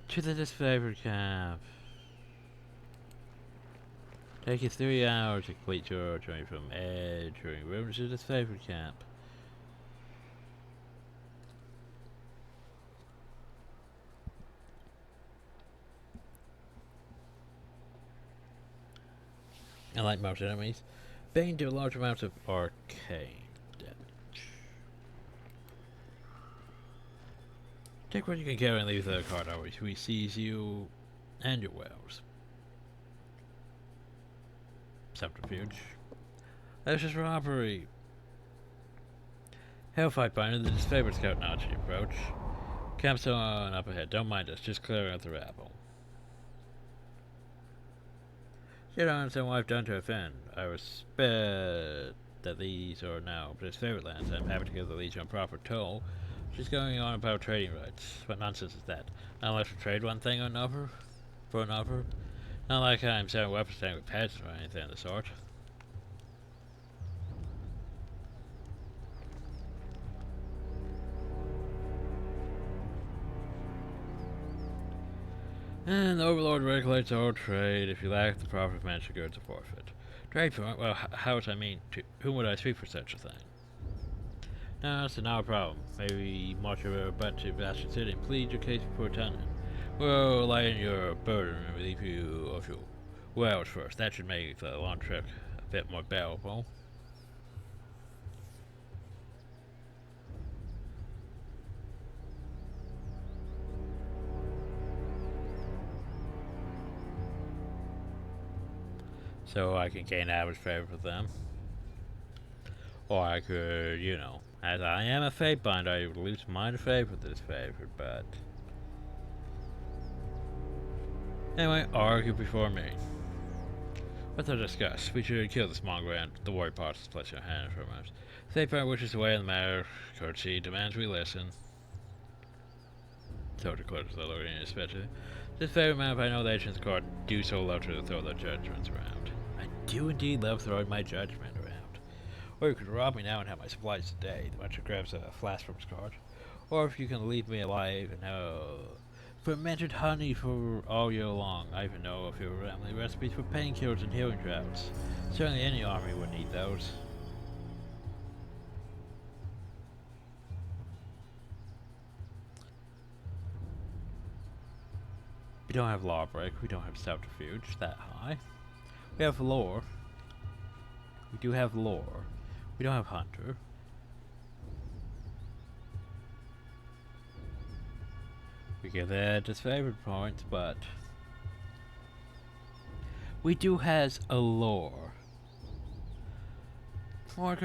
to the disfavored camp. Take you 3 hours to complete your journey from entering rooms to disfavored camp. Unlike most enemies, Bane do large amounts of arcane damage. Take what you can carry and leave the card always. He sees you and your wares. Subterfuge. That's just robbery. Hellfight Binder, the disfavored scout nods at your approach. Camp's on up ahead. Don't mind us, just clearing out the rabble. You don't understand what I've done to offend. I respect that these are now disfavored lands. I'm happy to give the Legion a proper toll. She's going on about trading rights. What nonsense is that? Not unless we trade one thing or another? For another? Not like I'm selling weapons standing with pets or anything of the sort. And the Overlord regulates all trade. If you lack the proper financial goods, a forfeit. Trade for, well, how would I mean? To whom would I speak for such a thing? No, it's not a problem. Maybe march your butt to Bastion City and plead your case before Tunnan. We'll lighten your burden and relieve you of your wares first. That should make the long trip a bit more bearable. So I can gain average favor with them. Or I could, you know, as I am a fate binder, I would lose my favor with this favor, but anyway, argue before me. Let's discuss. We should kill this mongrel and the warrior parts place your hand for a moment. Fate binder wishes away in the matter. Courtesy demands we listen. So declares the Lorraine especially. This favorite map, I know the agent's card do so love to throw their judgments around. I do indeed love throwing my judgment around. Or you could rob me now and have my supplies today. The matcher grabs a flask from his card. Or if you can leave me alive and have fermented honey for all year long. I even know a few family recipes for painkillers and healing traps. Certainly any army would need those. We don't have lawbreak, we don't have subterfuge that high. We have lore. We do have lore. We don't have hunter. We get that as favorite points, but we do has a lore. More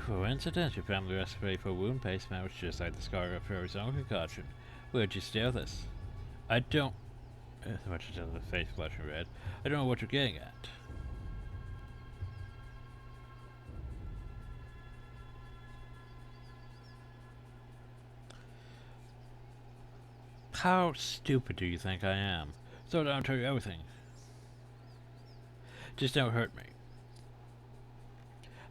coincidence, your family recipe for wound paste smells just like the scar of Fairy's own concoction. Where'd you steal this? I don't. As much as the face flushing red, I don't know what you're getting at. How stupid do you think I am? So I'll tell you everything. Just don't hurt me.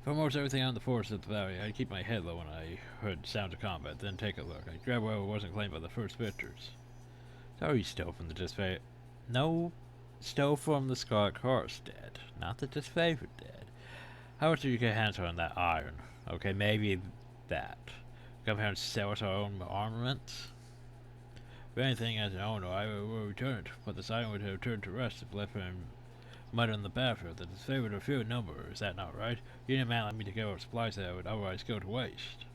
For almost everything on the forest of the valley, I'd keep my head low when I heard sounds of combat, then take a look. I'd grab whatever wasn't claimed by the first victors. So you stole from the disfavored. No, stole from the Scarlet Horse dead, not the disfavored dead. How much do you get hands on that iron? Okay, maybe that. Come here and sell us our own armaments? If anything, as an owner, I will return it, but this iron would have turned to rust if left in mud on the battlefield. The disfavored are few in number, is that not right? You didn't let me to go over supplies that would otherwise go to waste.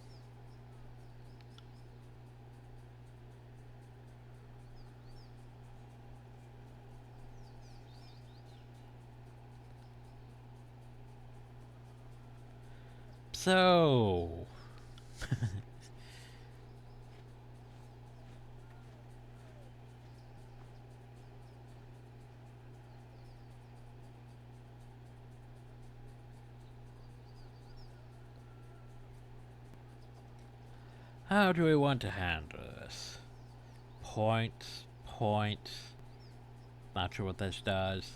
So, how do we want to handle this? Points. Not sure what this does.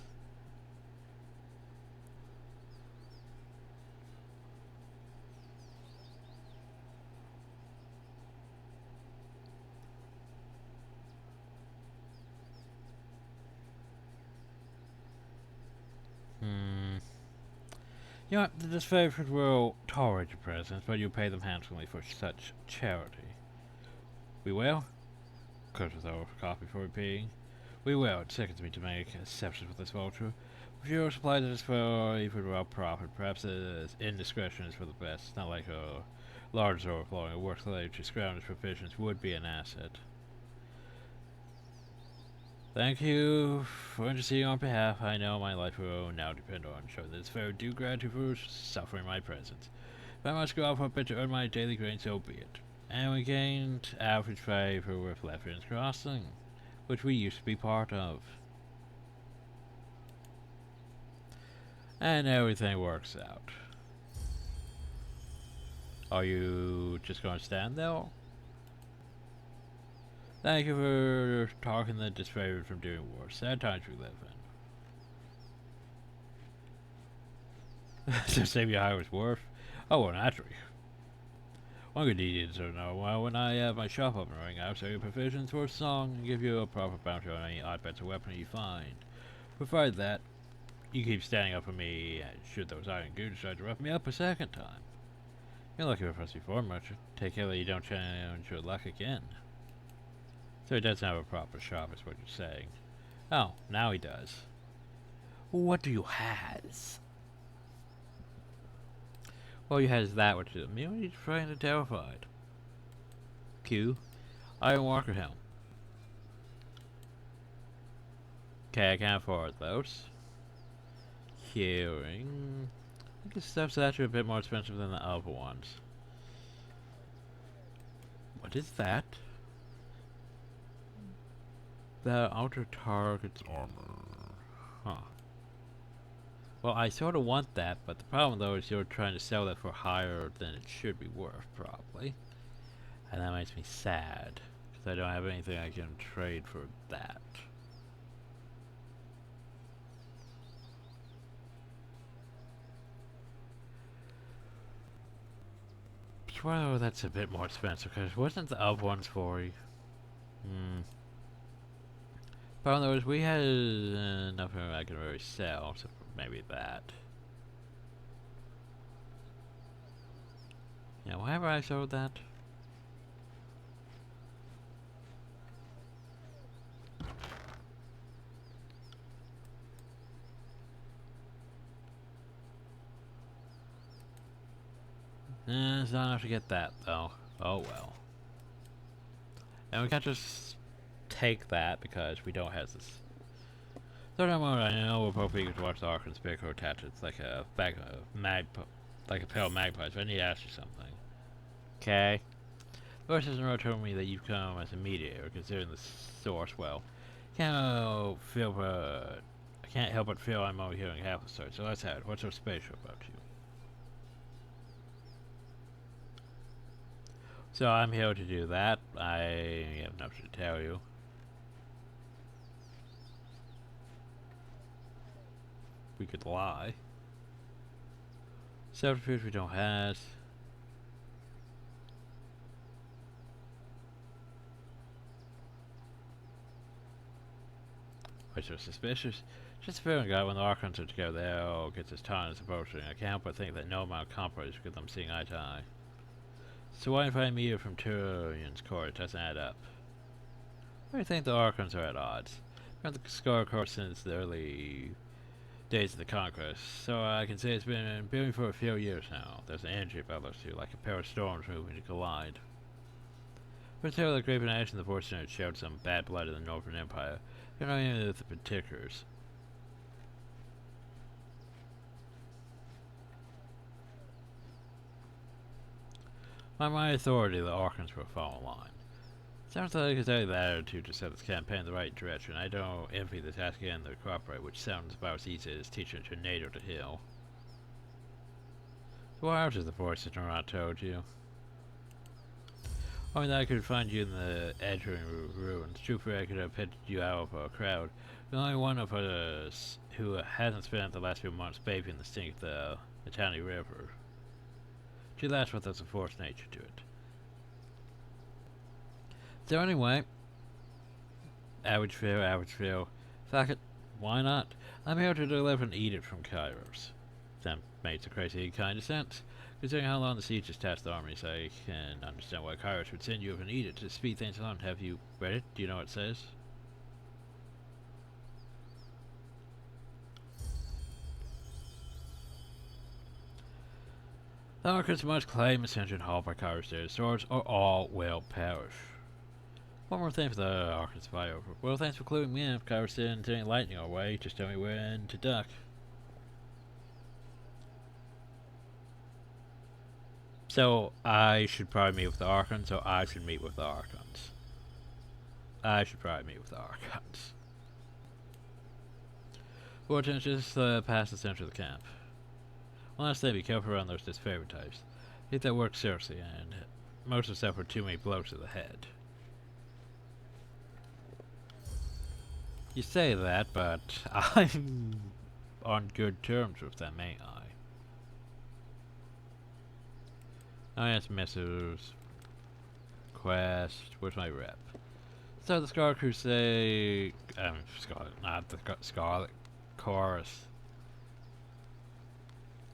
You know what, the disfavored will tolerate your presence, but you pay them handsomely for such charity. We will? Could with our coffee for repeating. We will. It sickens me to make exceptions with this vulture. If your supply that is for even well profit, perhaps indiscretion is for the best. It's not like a large overflowing of work related to scrounge provisions would be an asset. Thank you for interceding on behalf. I know my life will now depend on showing this fair due gratitude for suffering my presence. If I must go out for a bit to earn my daily grain, so be it. And we gained average favor with Leffin's Crossing, which we used to be part of. And everything works out. Are you just going to stand there? Thank you for talking the disfavored from doing war. Sad times we live in. So save your hire was worth? Oh, well, naturally. One good deed is to know well when I have my shop up and running, I'll sell you provisions for a song and give you a proper bounty on any odd bits of weapon you find. Provided that, you keep standing up for me should those iron goons try to rough me up a second time. You're lucky with us before, merchant. Take care that you don't challenge your luck again. So he doesn't have a proper shop, is what you're saying. Oh, now he does. What do you has? Well, you has that which is immunity, frightened, and terrified. Q. Iron Walker Helm. Okay, I can't afford those. Hearing. I think this stuff's actually a bit more expensive than the other ones. What is that? The outer target's armor. Huh. Well, I sort of want that, but the problem though is you're trying to sell that for higher than it should be worth, probably. And that makes me sad, because I don't have anything I can trade for that. Well, that's a bit more expensive, because wasn't the up ones 40? But in other words, we had nothing I can really sell, so maybe that. Yeah, why have I sold that? It's not enough to get that, though. Oh well. And we can't just take that because we don't have this. Third time I know we're both eager to watch the Arkan's big attached. It's like a bag of like a pair of magpies, but I need to ask you something. Okay. Voices in a row told me that you've come as a mediator, considering the source. Well, I can't help but feel I'm overhearing half the story. So let's have it. What's so special about you? So I'm here to do that. I have nothing to tell you. We could lie. Subterfuge we don't have. Why so suspicious? Just a feeling guy when the Archons are together, they all get this time as approaching. I can't help but think that no amount of compromise with them seeing eye to eye. So why if I meet you from Tyrion's court, it doesn't add up. I think the Archons are at odds. Been the Scar court since the early days of the Conquest, so I can say it's been brewing for a few years now. There's an energy about those two, like a pair of storms moving to collide. But tell the Great Nation the Fortune showed some bad blood in the Northern Empire. You know any of the particulars. By my authority, the Archons will fall in line. Sounds like it's the attitude to set this campaign in the right direction. I don't envy the task again to cooperate, which sounds about as easy as teaching a tornado to heal. So what else has the voice that I told you? Only that I could find you in the Edgering ruins. Truthfully, I could have picked you out of a crowd. The only one of us who hasn't spent the last few months bathing in the stink of the Tyranny River. Gee, that's what there's a forced nature to it. So anyway, average feel. Fuck it, why not? I'm here to deliver an edict from Kairos. That makes a crazy kind of sense. Considering how long the siege has tasked the armies, I can understand why Kairos would send you with an edict to speed things along. Have you read it? Do you know what it says? The Archons must claim ascension hall by Kairos their swords, or all will perish. One more thing for the Archons to fight over. Well, thanks for cluing me in. If Kairos didn't send lightning our way, just tell me when to duck. So, I should probably meet with the Archons, or I should meet with the Archons. I should probably meet with the Archons. Fortune just past the center of the camp. One last thing, be careful around those disfavored types. Take that work seriously, and most have suffered too many blows to the head. You say that, but I'm on good terms with them, ain't I? Oh yes, missives. Quest. Where's my rep? So the Scarlet Crusade... not the Scarlet Chorus.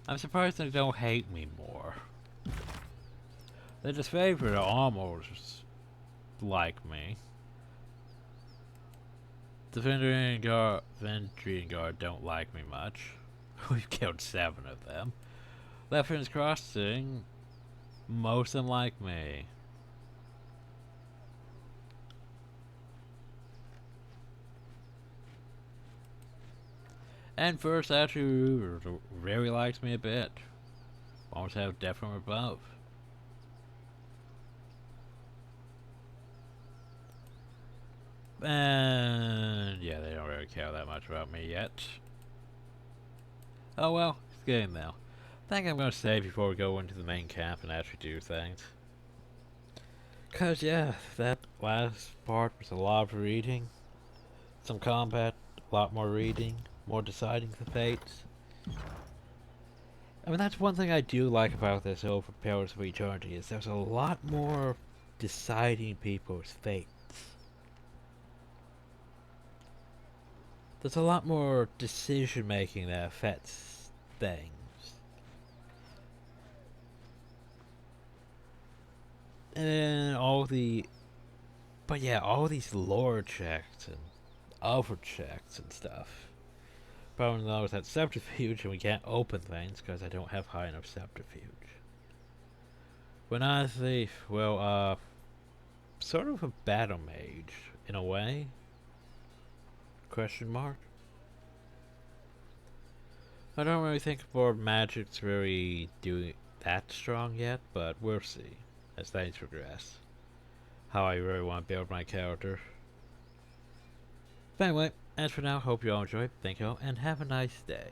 I'm surprised they don't hate me more. They're just favorite almost like me. The Vendrian Guard don't like me much. We've killed 7 of them. Lefthand's Crossing, most of them like me. And First actually really likes me a bit. Almost have death from above. And yeah, they don't really care that much about me yet. Oh well, it's getting there. I think I'm gonna save before we go into the main camp and actually do things. Cause yeah, that last part was a lot of reading. Some combat, a lot more reading, more deciding the fates. I mean, that's one thing I do like about this over Pillars of Eternity, is there's a lot more deciding people's fates. There's a lot more decision making that affects things. And then all these lore checks and other checks and stuff. Problem though is that subterfuge and we can't open things because I don't have high enough subterfuge. When honestly, well, sort of a battle mage, in a way. Question mark? I don't really think Board Magic's really doing that strong yet, but we'll see as things progress. How I really want to build my character. But anyway, as for now, hope you all enjoyed, thank you all, and have a nice day.